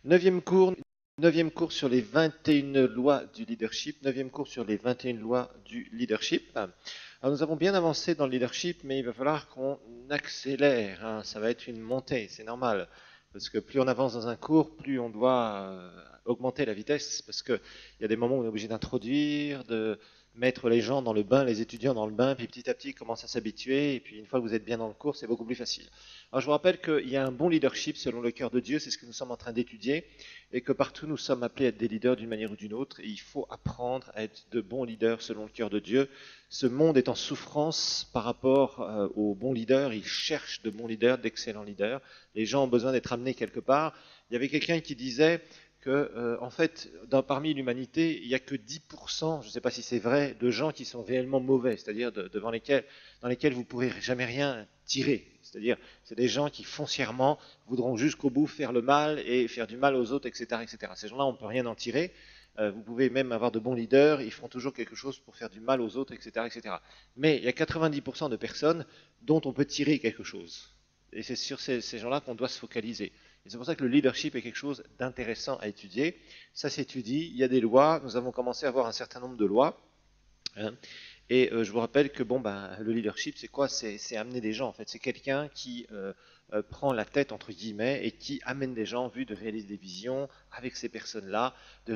Neuvième cours, neuvième cours sur les 21 lois du leadership. Neuvième cours sur les 21 lois du leadership. Alors nous avons bien avancé dans le leadership, mais il va falloir qu'on accélère, hein. Ça va être une montée, c'est normal. Parce que plus on avance dans un cours, plus on doit augmenter la vitesse. Parce qu'il y a des moments où on est obligé d'introduire, de mettre les gens dans le bain, les étudiants dans le bain, puis petit à petit ils commencent à s'habituer. Et puis une fois que vous êtes bien dans le cours, c'est beaucoup plus facile. Alors je vous rappelle qu'il y a un bon leadership selon le cœur de Dieu, c'est ce que nous sommes en train d'étudier, et que partout nous sommes appelés à être des leaders d'une manière ou d'une autre, et il faut apprendre à être de bons leaders selon le cœur de Dieu. Ce monde est en souffrance par rapport aux bons leaders, il cherche de bons leaders, d'excellents leaders. Les gens ont besoin d'être amenés quelque part. Il y avait quelqu'un qui disait que, en fait, parmi l'humanité, il n'y a que 10%, je ne sais pas si c'est vrai, de gens qui sont réellement mauvais, c'est-à-dire dans lesquels vous ne pourrez jamais rien tirer. C'est-à-dire, c'est des gens qui foncièrement voudront jusqu'au bout faire le mal et faire du mal aux autres, etc., etc. Ces gens-là, on ne peut rien en tirer. Vous pouvez même avoir de bons leaders, ils feront toujours quelque chose pour faire du mal aux autres, etc., etc. Mais il y a 90% de personnes dont on peut tirer quelque chose. Et c'est sur ces gens-là qu'on doit se focaliser. Et c'est pour ça que le leadership est quelque chose d'intéressant à étudier. Ça s'étudie, il y a des lois, nous avons commencé à avoir un certain nombre de lois, hein. Et je vous rappelle que bon, ben, le leadership, c'est quoi? C'est amener des gens, en fait. C'est quelqu'un qui prend la tête, entre guillemets, et qui amène des gens en vue de réaliser des visions avec ces personnes-là, de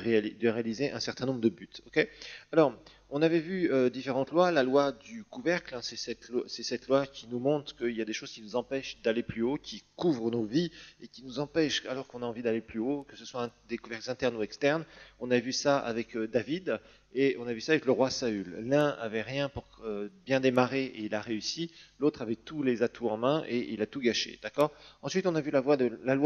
réaliser un certain nombre de buts. Okay. Alors, on avait vu différentes lois. La loi du couvercle, hein, c'est cette loi qui nous montre qu'il y a des choses qui nous empêchent d'aller plus haut, qui couvrent nos vies et qui nous empêchent, alors qu'on a envie d'aller plus haut, que ce soit des couvercles internes ou externes. On a vu ça avec David. Et on a vu ça avec le roi Saül. L'un avait rien pour bien démarrer et il a réussi. L'autre avait tous les atouts en main et il a tout gâché. D'accord. Ensuite, on a vu la loi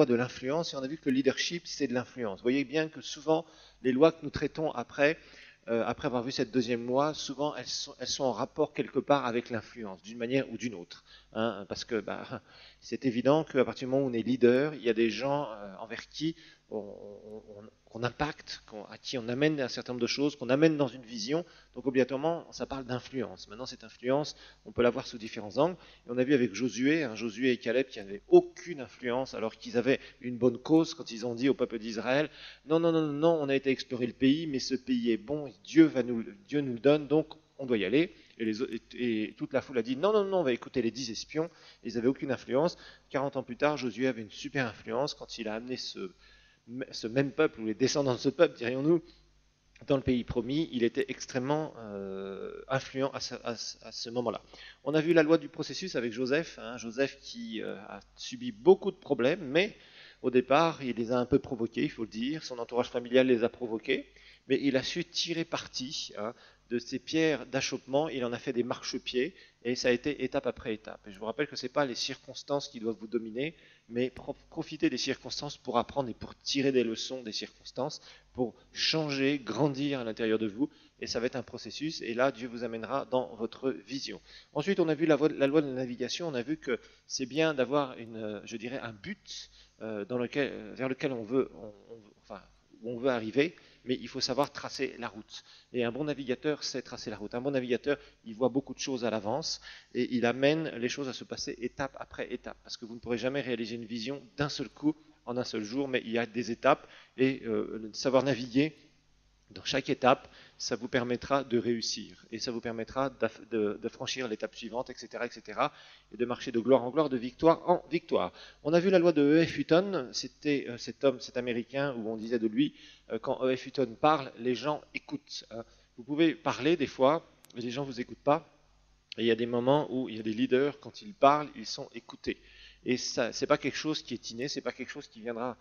de l'influence et on a vu que le leadership, c'est de l'influence. Vous voyez bien que souvent, les lois que nous traitons après avoir vu cette deuxième loi, souvent elles sont en rapport quelque part avec l'influence, d'une manière ou d'une autre. Hein, parce que bah, c'est évident qu'à partir du moment où on est leader, il y a des gens envers qui qu'on impacte, à qui on amène un certain nombre de choses, qu'on amène dans une vision. Donc obligatoirement, ça parle d'influence. Maintenant, cette influence, on peut la voir sous différents angles. Et on a vu avec Josué, hein, Josué et Caleb qui n'avaient aucune influence, alors qu'ils avaient une bonne cause quand ils ont dit au peuple d'Israël, non, non, non, non, non, on a été explorer le pays, mais ce pays est bon, Dieu nous le donne, donc on doit y aller. Et toute la foule a dit non, non, non, on va écouter les 10 espions. Ils n'avaient aucune influence. 40 ans plus tard, Josué avait une super influence quand il a amené ce même peuple, ou les descendants de ce peuple, dirions-nous, dans le pays promis. Il était extrêmement influent à ce moment-là. On a vu la loi du processus avec Joseph, hein, Joseph qui a subi beaucoup de problèmes, mais au départ, il les a un peu provoqués, il faut le dire. Son entourage familial les a provoqués, mais il a su tirer parti, hein, de ces pierres d'achoppement. Il en a fait des marchepieds, et ça a été étape après étape. Et je vous rappelle que ce n'est pas les circonstances qui doivent vous dominer, mais profiter des circonstances pour apprendre et pour tirer des leçons des circonstances, pour changer, grandir à l'intérieur de vous. Et ça va être un processus, et là, Dieu vous amènera dans votre vision. Ensuite, on a vu la loi de la navigation. On a vu que c'est bien d'avoir je dirais, un but vers lequel enfin, où on veut arriver, mais il faut savoir tracer la route. Et un bon navigateur sait tracer la route. Un bon navigateur, il voit beaucoup de choses à l'avance et il amène les choses à se passer étape après étape, parce que vous ne pourrez jamais réaliser une vision d'un seul coup, en un seul jour, mais il y a des étapes et savoir naviguer dans chaque étape, ça vous permettra de réussir et ça vous permettra de franchir l'étape suivante, etc., etc., et de marcher de gloire en gloire, de victoire en victoire. On a vu la loi de E.F. Hutton, c'était cet Américain où on disait de lui, quand E.F. Hutton parle, les gens écoutent. Vous pouvez parler des fois, mais les gens ne vous écoutent pas. Et il y a des moments où il y a des leaders, quand ils parlent, ils sont écoutés. Et ça, c'est pas quelque chose qui est inné, c'est pas quelque chose qui viendra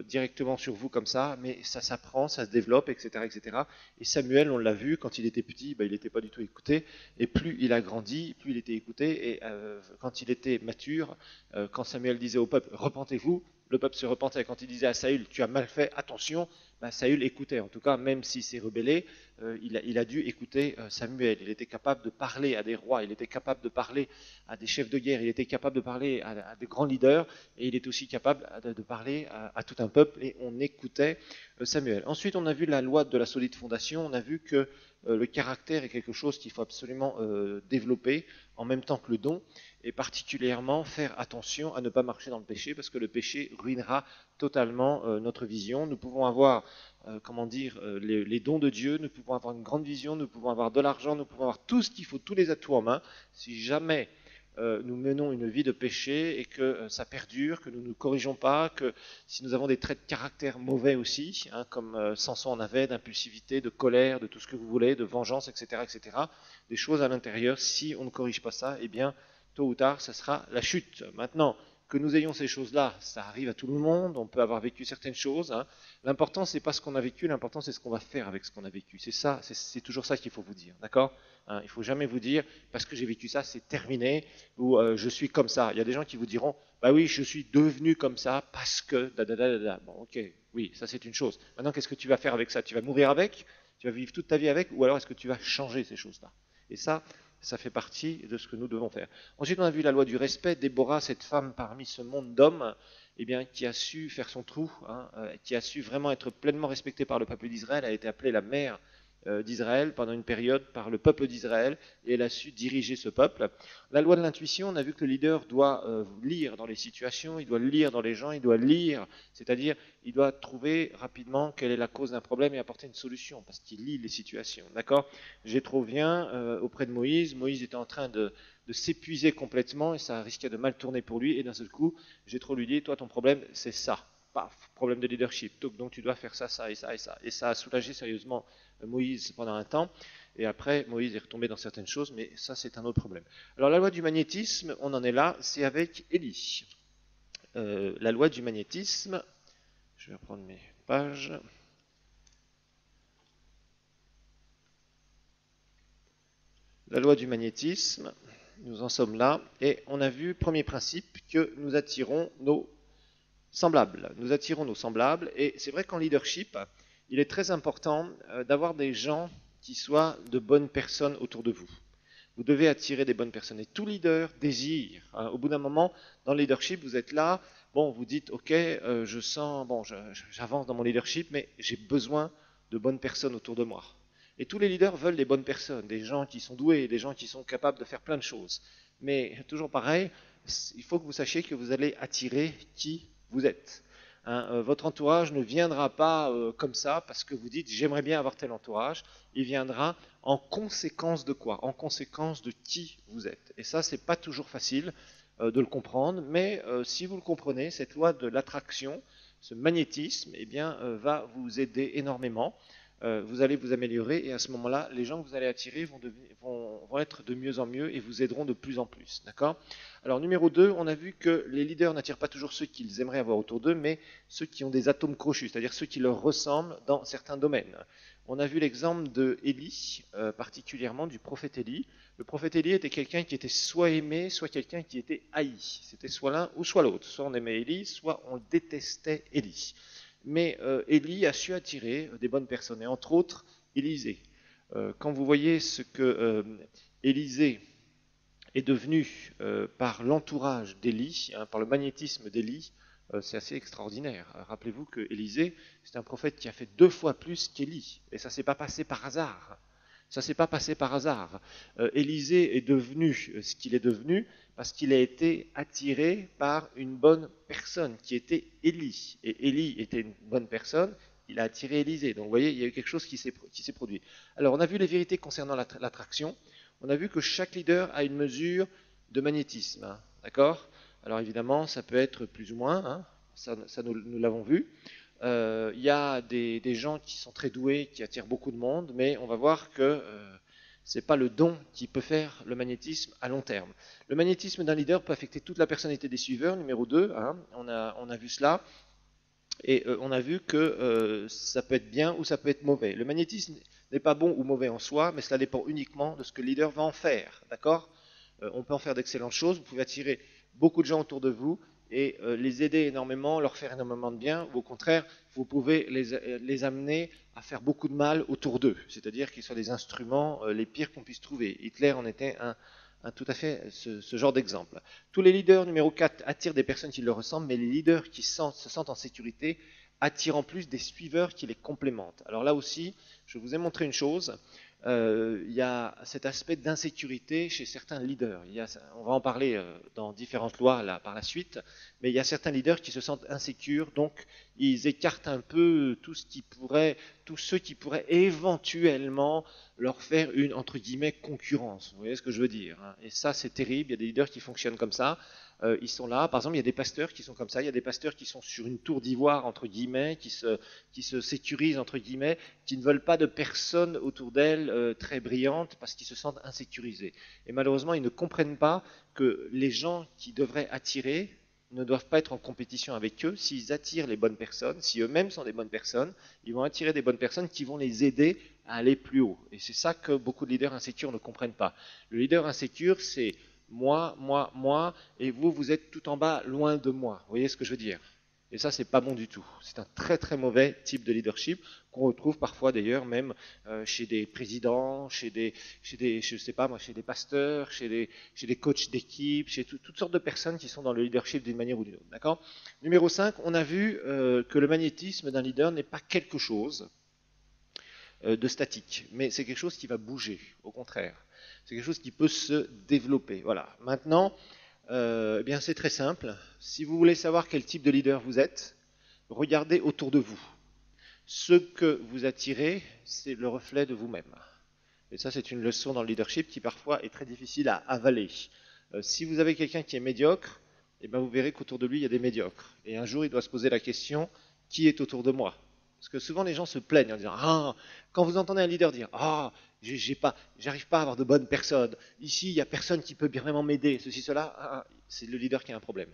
directement sur vous comme ça, mais ça s'apprend, ça se développe, etc., etc. Et Samuel, on l'a vu, quand il était petit, il n'était pas du tout écouté, et plus il a grandi, plus il était écouté, et quand il était mature, quand Samuel disait au peuple, repentez-vous, le peuple se repentait. Quand il disait à Saül, tu as mal fait, attention, Saül écoutait. En tout cas, même s'il s'est rebellé, il a dû écouter Samuel. Il était capable de parler à des rois, il était capable de parler à des chefs de guerre, il était capable de parler à des grands leaders, et il est aussi capable de parler à tout un peuple, et on écoutait Samuel. Ensuite, on a vu la loi de la solide fondation. On a vu que le caractère est quelque chose qu'il faut absolument développer en même temps que le don, et particulièrement faire attention à ne pas marcher dans le péché, parce que le péché ruinera totalement notre vision. Nous pouvons avoir, les dons de Dieu, nous pouvons avoir une grande vision, nous pouvons avoir de l'argent, nous pouvons avoir tout ce qu'il faut, tous les atouts en main. Si jamais nous menons une vie de péché et que ça perdure, que nous ne nous corrigeons pas, que si nous avons des traits de caractère mauvais aussi, comme Samson en avait, d'impulsivité, de colère, de tout ce que vous voulez, de vengeance, etc., des choses à l'intérieur, si on ne corrige pas ça, eh bien, tôt ou tard, ça sera la chute. Maintenant, que nous ayons ces choses-là, ça arrive à tout le monde, on peut avoir vécu certaines choses. L'important, c'est pas ce qu'on a vécu, l'important, c'est ce qu'on va faire avec ce qu'on a vécu. C'est ça, c'est toujours ça qu'il faut vous dire, d'accord? Il ne faut jamais vous dire, parce que j'ai vécu ça, c'est terminé, ou je suis comme ça. Il y a des gens qui vous diront, bah oui, je suis devenu comme ça, parce que... Bon, ok, oui, ça c'est une chose. Maintenant, qu'est-ce que tu vas faire avec ça? Tu vas mourir avec? Tu vas vivre toute ta vie avec? Ou alors est-ce que tu vas changer ces choses-là? Et ça fait partie de ce que nous devons faire. Ensuite, on a vu la loi du respect. Déborah, cette femme parmi ce monde d'hommes, eh bien, qui a su faire son trou, qui a su vraiment être pleinement respectée par le peuple d'Israël, a été appelée la mère d'Israël pendant une période par le peuple d'Israël, et elle a su diriger ce peuple. La loi de l'intuition, on a vu que le leader doit lire dans les situations, il doit lire dans les gens, il doit lire, c'est-à-dire il doit trouver rapidement quelle est la cause d'un problème et apporter une solution, parce qu'il lit les situations. D'accord? Jéthro vient auprès de Moïse, Moïse était en train de s'épuiser complètement, et ça risquait de mal tourner pour lui, et d'un seul coup, Jéthro lui dit, toi ton problème c'est ça. Paf, problème de leadership, donc tu dois faire ça, ça et ça et ça. Et ça a soulagé sérieusement Moïse pendant un temps, et après Moïse est retombé dans certaines choses, mais ça c'est un autre problème. Alors la loi du magnétisme, on en est là, c'est avec Élie. La loi du magnétisme, je vais reprendre mes pages. La loi du magnétisme, nous en sommes là, et on a vu, premier principe, que nous attirons nos semblables. Nous attirons nos semblables, et c'est vrai qu'en leadership, il est très important d'avoir des gens qui soient de bonnes personnes autour de vous. Vous devez attirer des bonnes personnes. Et tout leader désire. Au bout d'un moment, dans le leadership, vous êtes là, bon, vous dites, ok, je sens, bon, j'avance dans mon leadership, mais j'ai besoin de bonnes personnes autour de moi. Et tous les leaders veulent des bonnes personnes, des gens qui sont doués, des gens qui sont capables de faire plein de choses. Mais toujours pareil, il faut que vous sachiez que vous allez attirer qui vous êtes. Votre entourage ne viendra pas comme ça parce que vous dites j'aimerais bien avoir tel entourage. Il viendra en conséquence de quoi? En conséquence de qui vous êtes. Et ça, c'est pas toujours facile de le comprendre, mais si vous le comprenez, cette loi de l'attraction, ce magnétisme, eh bien, va vous aider énormément. Vous allez vous améliorer et à ce moment-là, les gens que vous allez attirer vont être de mieux en mieux et vous aideront de plus en plus. D'accord? Alors, numéro 2, on a vu que les leaders n'attirent pas toujours ceux qu'ils aimeraient avoir autour d'eux, mais ceux qui ont des atomes crochus, c'est-à-dire ceux qui leur ressemblent dans certains domaines. On a vu l'exemple de Élie, particulièrement du prophète Élie. Le prophète Élie était quelqu'un qui était soit aimé, soit quelqu'un qui était haï. C'était soit l'un ou soit l'autre. Soit on aimait Élie, soit on détestait Élie. Mais Élie a su attirer des bonnes personnes, et entre autres Élisée. Quand vous voyez ce que Élisée est devenu par l'entourage d'Élie, par le magnétisme d'Élie, c'est assez extraordinaire. Rappelez-vous que Élisée, c'est un prophète qui a fait 2 fois plus qu'Élie, et ça ne s'est pas passé par hasard. Ça ne s'est pas passé par hasard. Élisée est devenu ce qu'il est devenu parce qu'il a été attiré par une bonne personne qui était Élie. Et Élie était une bonne personne, il a attiré Élisée. Donc vous voyez, il y a eu quelque chose qui s'est produit. Alors on a vu les vérités concernant l'attraction. On a vu que chaque leader a une mesure de magnétisme. D'accord? Alors évidemment, ça peut être plus ou moins, ça nous l'avons vu. Il y a des gens qui sont très doués, qui attirent beaucoup de monde, mais on va voir que ce n'est pas le don qui peut faire le magnétisme à long terme. Le magnétisme d'un leader peut affecter toute la personnalité des suiveurs, numéro 2, on a vu cela, et on a vu que ça peut être bien ou ça peut être mauvais. Le magnétisme n'est pas bon ou mauvais en soi, mais cela dépend uniquement de ce que le leader va en faire, d'accord? On peut en faire d'excellentes choses, vous pouvez attirer beaucoup de gens autour de vous, et les aider énormément, leur faire énormément de bien, ou au contraire, vous pouvez les amener à faire beaucoup de mal autour d'eux, c'est-à-dire qu'ils soient des instruments les pires qu'on puisse trouver. Hitler en était tout à fait ce genre d'exemple. Tous les leaders, numéro 4, attirent des personnes qui leur ressemblent, mais les leaders qui se sentent en sécurité attirent en plus des suiveurs qui les complémentent. Alors là aussi, je vous ai montré une chose, il y a cet aspect d'insécurité chez certains leaders. On va en parler dans différentes lois là, par la suite, mais il y a certains leaders qui se sentent insécures, donc ils écartent un peu tous ceux qui pourraient éventuellement leur faire une, entre guillemets, concurrence. Vous voyez ce que je veux dire, hein? Et ça, c'est terrible. Il y a des leaders qui fonctionnent comme ça. Ils sont là. Par exemple, il y a des pasteurs qui sont comme ça. Il y a des pasteurs qui sont sur une tour d'ivoire, entre guillemets, qui se sécurisent, entre guillemets, qui ne veulent pas de personnes autour d'elles très brillantes parce qu'ils se sentent insécurisés. Et malheureusement, ils ne comprennent pas que les gens qui devraient attirer ne doivent pas être en compétition avec eux. S'ils attirent les bonnes personnes, si eux-mêmes sont des bonnes personnes, ils vont attirer des bonnes personnes qui vont les aider à aller plus haut. Et c'est ça que beaucoup de leaders insécures ne comprennent pas. Le leader insécure, c'est moi, et vous, vous êtes tout en bas, loin de moi. Vous voyez ce que je veux dire? Et ça, c'est pas bon du tout. C'est un très très mauvais type de leadership qu'on retrouve parfois d'ailleurs même chez des présidents, je sais pas moi, chez des pasteurs, chez des coachs d'équipe, chez toutes sortes de personnes qui sont dans le leadership d'une manière ou d'une autre. D'accord? Numéro 5, on a vu que le magnétisme d'un leader n'est pas quelque chose de statique, mais c'est quelque chose qui va bouger, au contraire. C'est quelque chose qui peut se développer. Voilà. Maintenant, eh bien c'est très simple. Si vous voulez savoir quel type de leader vous êtes, regardez autour de vous. Ce que vous attirez, c'est le reflet de vous-même. Et ça, c'est une leçon dans le leadership qui parfois est très difficile à avaler. Si vous avez quelqu'un qui est médiocre, eh bien, vous verrez qu'autour de lui, il y a des médiocres. Et un jour, il doit se poser la question, qui est autour de moi? Parce que souvent, les gens se plaignent en disant, ah, quand vous entendez un leader dire, ah, j'arrive pas à avoir de bonnes personnes, ici, il n'y a personne qui peut vraiment m'aider, ceci, cela, c'est le leader qui a un problème.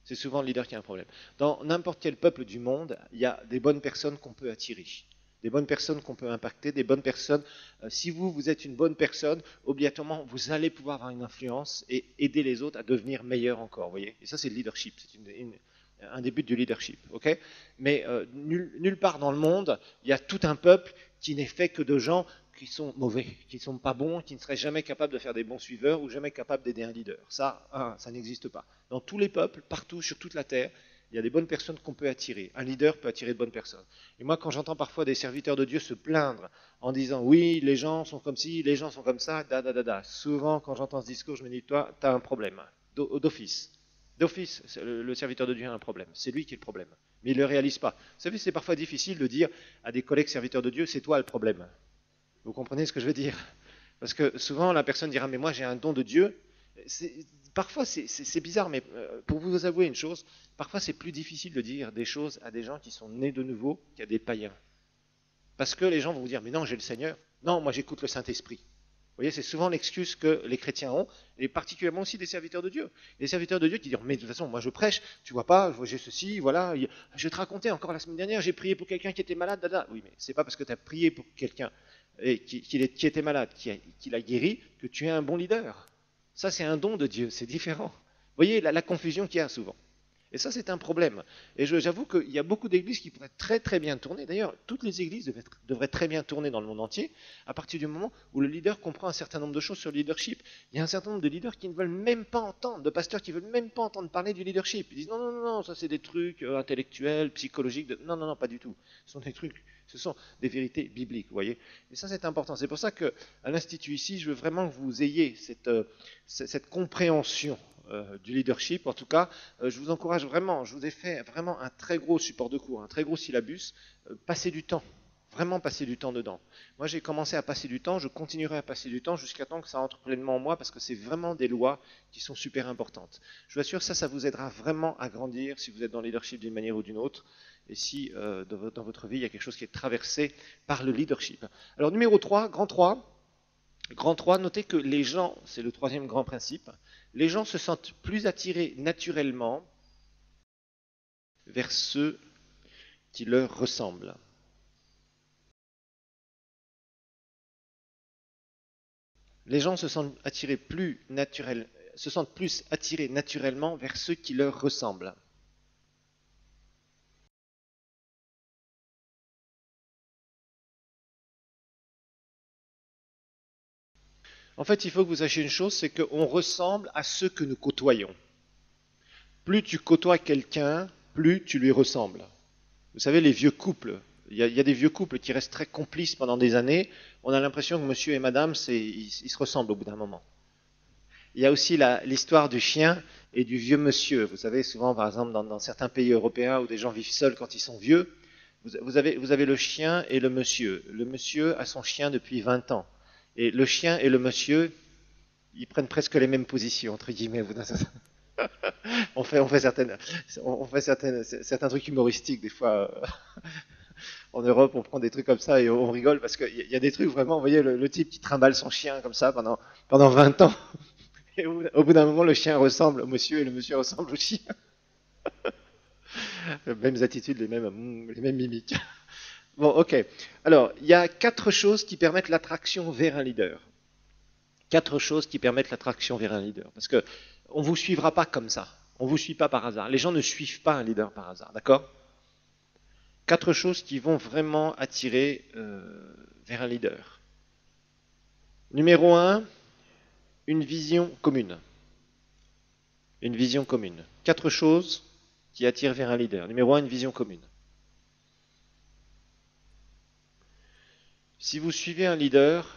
C'est souvent le leader qui a un problème. Dans n'importe quel peuple du monde, il y a des bonnes personnes qu'on peut attirer, des bonnes personnes qu'on peut impacter, des bonnes personnes. Si vous êtes une bonne personne, obligatoirement, vous allez pouvoir avoir une influence et aider les autres à devenir meilleurs encore. Vous voyez? Et ça, c'est le leadership. C'est un des buts du leadership. Okay? Mais nulle part dans le monde, il y a tout un peuple qui n'est fait que de gens qui sont mauvais, qui ne sont pas bons, qui ne seraient jamais capables de faire des bons suiveurs ou jamais capables d'aider un leader. Ça n'existe pas. Dans tous les peuples, partout, sur toute la terre, il y a des bonnes personnes qu'on peut attirer. Un leader peut attirer de bonnes personnes. Et moi, quand j'entends parfois des serviteurs de Dieu se plaindre en disant oui, les gens sont comme ci, les gens sont comme ça, souvent quand j'entends ce discours, je me dis toi, tu as un problème. D'office. D'office, le serviteur de Dieu a un problème. C'est lui qui est le problème. Mais il ne le réalise pas. Vous savez, c'est parfois difficile de dire à des collègues serviteurs de Dieu, c'est toi le problème. Vous comprenez ce que je veux dire? Parce que souvent, la personne dira, mais moi j'ai un don de Dieu. Parfois, c'est bizarre, mais pour vous avouer une chose, parfois c'est plus difficile de dire des choses à des gens qui sont nés de nouveau qu'à des païens. Parce que les gens vont vous dire, mais non, j'ai le Seigneur. Non, moi j'écoute le Saint-Esprit. Vous voyez, c'est souvent l'excuse que les chrétiens ont, et particulièrement aussi des serviteurs de Dieu. Les serviteurs de Dieu qui disent, mais de toute façon, moi je prêche, tu vois pas, j'ai ceci, voilà, je vais te raconter, encore la semaine dernière, j'ai prié pour quelqu'un qui était malade, Oui, mais c'est pas parce que tu as prié pour quelqu'un qui était malade, qui l'a guéri, que tu es un bon leader. Ça, c'est un don de Dieu, c'est différent. Vous voyez la confusion qu'il y a souvent. Et ça, c'est un problème. Et j'avoue qu'il y a beaucoup d'églises qui pourraient très très bien tourner. D'ailleurs, toutes les églises devraient très bien tourner dans le monde entier à partir du moment où le leader comprend un certain nombre de choses sur le leadership. Il y a un certain nombre de leaders qui ne veulent même pas entendre, de pasteurs qui ne veulent même pas entendre parler du leadership. Ils disent non, ça c'est des trucs intellectuels, psychologiques. Non, pas du tout. Ce sont des vérités bibliques, vous voyez. Et ça, c'est important. C'est pour ça qu'à l'Institut ici, je veux vraiment que vous ayez cette compréhension du leadership. En tout cas, je vous encourage vraiment, je vous ai fait vraiment un très gros support de cours, un très gros syllabus. Passez du temps, vraiment passer du temps dedans. Moi, j'ai commencé à passer du temps, je continuerai à passer du temps jusqu'à temps que ça entre pleinement en moi, parce que c'est vraiment des lois qui sont super importantes. Je vous assure, ça vous aidera vraiment à grandir si vous êtes dans le leadership d'une manière ou d'une autre, et si dans votre vie, il y a quelque chose qui est traversé par le leadership. Alors, numéro 3, grand 3. Grand 3, notez que les gens, c'est le troisième grand principe, les gens se sentent plus attirés naturellement vers ceux qui leur ressemblent. Les gens se sentent plus attirés naturellement vers ceux qui leur ressemblent. En fait, il faut que vous sachiez une chose, c'est qu'on ressemble à ceux que nous côtoyons. Plus tu côtoies quelqu'un, plus tu lui ressembles. Vous savez, les vieux couples, Il y a des vieux couples qui restent très complices pendant des années. On a l'impression que monsieur et madame, ils se ressemblent au bout d'un moment. Il y a aussi l'histoire du chien et du vieux monsieur. Vous savez, souvent, par exemple, dans certains pays européens où des gens vivent seuls quand ils sont vieux, vous avez le chien et le monsieur. Le monsieur a son chien depuis 20 ans. Et le chien et le monsieur, ils prennent presque les mêmes positions, entre guillemets. On fait certains trucs humoristiques, des fois. En Europe, on prend des trucs comme ça et on rigole parce qu'il y a des trucs vraiment, vous voyez, le type qui trimballe son chien comme ça pendant 20 ans. Et au bout d'un moment, le chien ressemble au monsieur et le monsieur ressemble au chien. Les mêmes attitudes, les mêmes mimiques. Bon, ok. Alors, il y a 4 choses qui permettent l'attraction vers un leader. 4 choses qui permettent l'attraction vers un leader. Parce que on ne vous suivra pas comme ça. On ne vous suit pas par hasard. Les gens ne suivent pas un leader par hasard, d'accord? 4 choses qui vont vraiment attirer vers un leader. Numéro 1, une vision commune. Une vision commune. 4 choses qui attirent vers un leader. Numéro 1, une vision commune. Si vous suivez un leader,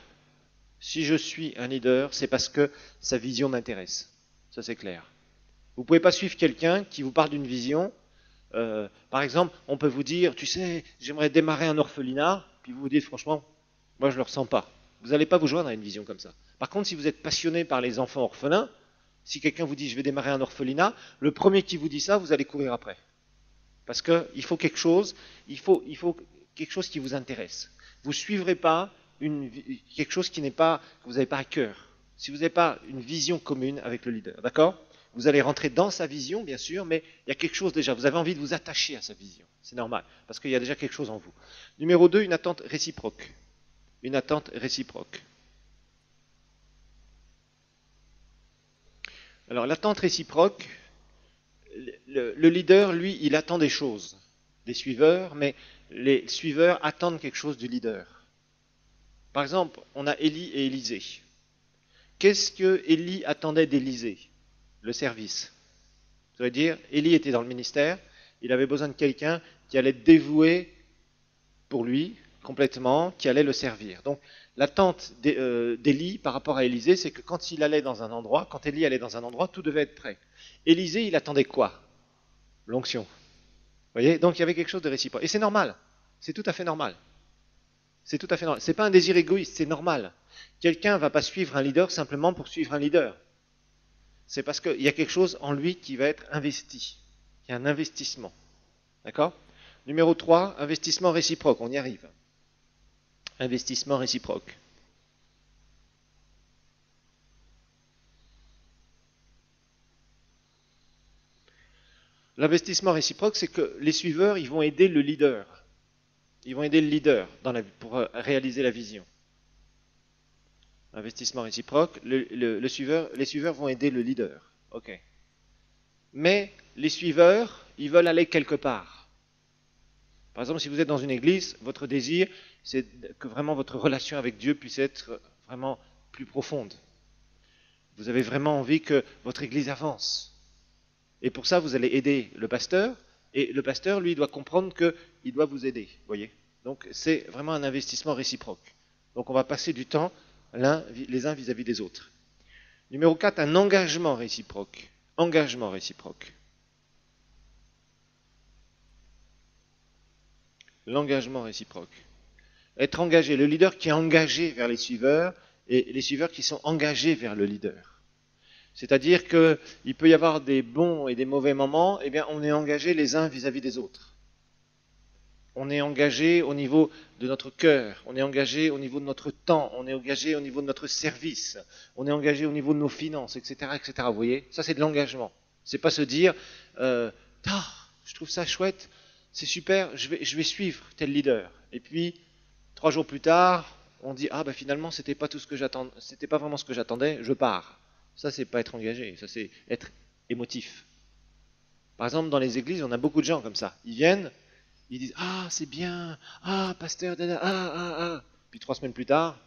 si je suis un leader, c'est parce que sa vision m'intéresse. Ça, c'est clair. Vous ne pouvez pas suivre quelqu'un qui vous parle d'une vision. Par exemple, on peut vous dire, tu sais, j'aimerais démarrer un orphelinat, puis vous vous dites, franchement, moi je ne le ressens pas. Vous n'allez pas vous joindre à une vision comme ça. Par contre, si vous êtes passionné par les enfants orphelins, si quelqu'un vous dit, je vais démarrer un orphelinat, le premier qui vous dit ça, vous allez courir après. Parce qu'il faut quelque chose, il faut quelque chose qui vous intéresse. Vous ne suivrez pas quelque chose que vous n'avez pas à cœur. Si vous n'avez pas une vision commune avec le leader, d'accord? Vous allez rentrer dans sa vision, bien sûr, mais il y a quelque chose déjà. Vous avez envie de vous attacher à sa vision. C'est normal, parce qu'il y a déjà quelque chose en vous. Numéro 2, une attente réciproque. Une attente réciproque. Alors, l'attente réciproque, le leader, lui, il attend des choses des suiveurs, mais les suiveurs attendent quelque chose du leader. Par exemple, on a Élie et Élisée. Qu'est-ce que Élie attendait d'Élisée? Le service. Ça veut dire, Élie était dans le ministère, il avait besoin de quelqu'un qui allait être dévoué pour lui, complètement, qui allait le servir. Donc, l'attente d'Élie par rapport à Élisée, c'est que quand il allait dans un endroit, quand Élie allait dans un endroit, tout devait être prêt. Élisée, il attendait quoi? L'onction. Vous voyez? Donc, il y avait quelque chose de réciproque. Et c'est normal. C'est tout à fait normal. C'est tout à fait normal. C'est pas un désir égoïste, c'est normal. Quelqu'un ne va pas suivre un leader simplement pour suivre un leader. C'est parce qu'il y a quelque chose en lui qui va être investi. Il y a un investissement. D'accord? Numéro 3, investissement réciproque. On y arrive. Investissement réciproque. L'investissement réciproque, c'est que les suiveurs, ils vont aider le leader. Ils vont aider le leader pour réaliser la vision. Investissement réciproque, les suiveurs vont aider le leader. Ok. Mais les suiveurs, ils veulent aller quelque part. Par exemple, si vous êtes dans une église, votre désir, c'est que vraiment votre relation avec Dieu puisse être vraiment plus profonde. Vous avez vraiment envie que votre église avance. Et pour ça, vous allez aider le pasteur, et le pasteur, lui, doit comprendre qu'il doit vous aider. Voyez. Donc, c'est vraiment un investissement réciproque. Donc, on va passer du temps les uns vis-à-vis des autres. Numéro 4, un engagement réciproque. Engagement réciproque. L'engagement réciproque. Être engagé, le leader qui est engagé vers les suiveurs et les suiveurs qui sont engagés vers le leader. C'est-à-dire qu'il peut y avoir des bons et des mauvais moments, eh bien on est engagé les uns vis-à-vis des autres. On est engagé au niveau de notre cœur, on est engagé au niveau de notre temps, on est engagé au niveau de notre service, on est engagé au niveau de nos finances, etc., etc. Vous voyez, ça c'est de l'engagement. C'est pas se dire, je trouve ça chouette, c'est super, je vais suivre tel leader. Et puis 3 jours plus tard, on dit finalement c'était pas tout ce que j'attendais, c'était pas vraiment ce que j'attendais, je pars. Ça c'est pas être engagé, ça c'est être émotif. Par exemple, dans les églises, on a beaucoup de gens comme ça. Ils viennent. Ils disent c'est bien, pasteur, Puis 3 semaines plus tard,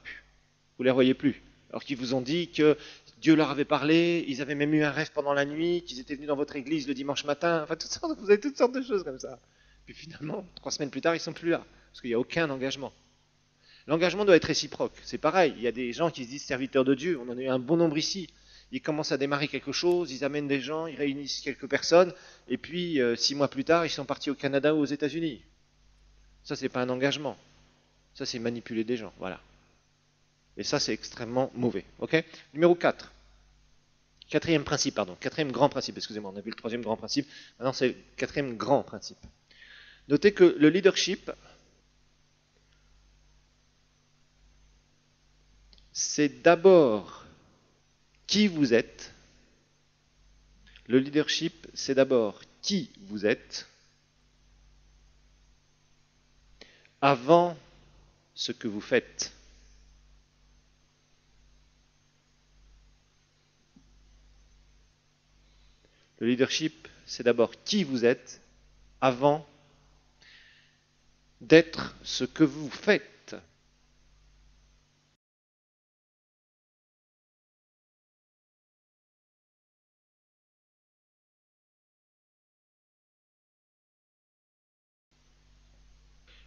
vous ne les revoyez plus. Alors qu'ils vous ont dit que Dieu leur avait parlé, ils avaient même eu un rêve pendant la nuit, qu'ils étaient venus dans votre église le dimanche matin, enfin vous avez toutes sortes de choses comme ça. Puis finalement, 3 semaines plus tard, ils ne sont plus là. parce qu'il n'y a aucun engagement. L'engagement doit être réciproque. C'est pareil, il y a des gens qui se disent serviteurs de Dieu, on en a eu un bon nombre ici. Ils commencent à démarrer quelque chose, ils amènent des gens, ils réunissent quelques personnes, et puis 6 mois plus tard, ils sont partis au Canada ou aux États-Unis. Ça, c'est pas un engagement. Ça, c'est manipuler des gens. Voilà. Et ça, c'est extrêmement mauvais. Ok. Numéro 4. Quatrième principe, pardon. Quatrième grand principe, excusez-moi, on a vu le troisième grand principe. Maintenant, c'est le quatrième grand principe. Notez que le leadership, c'est d'abord qui vous êtes. Le leadership, c'est d'abord qui vous êtes avant ce que vous faites. Le leadership, c'est d'abord qui vous êtes avant d'être ce que vous faites.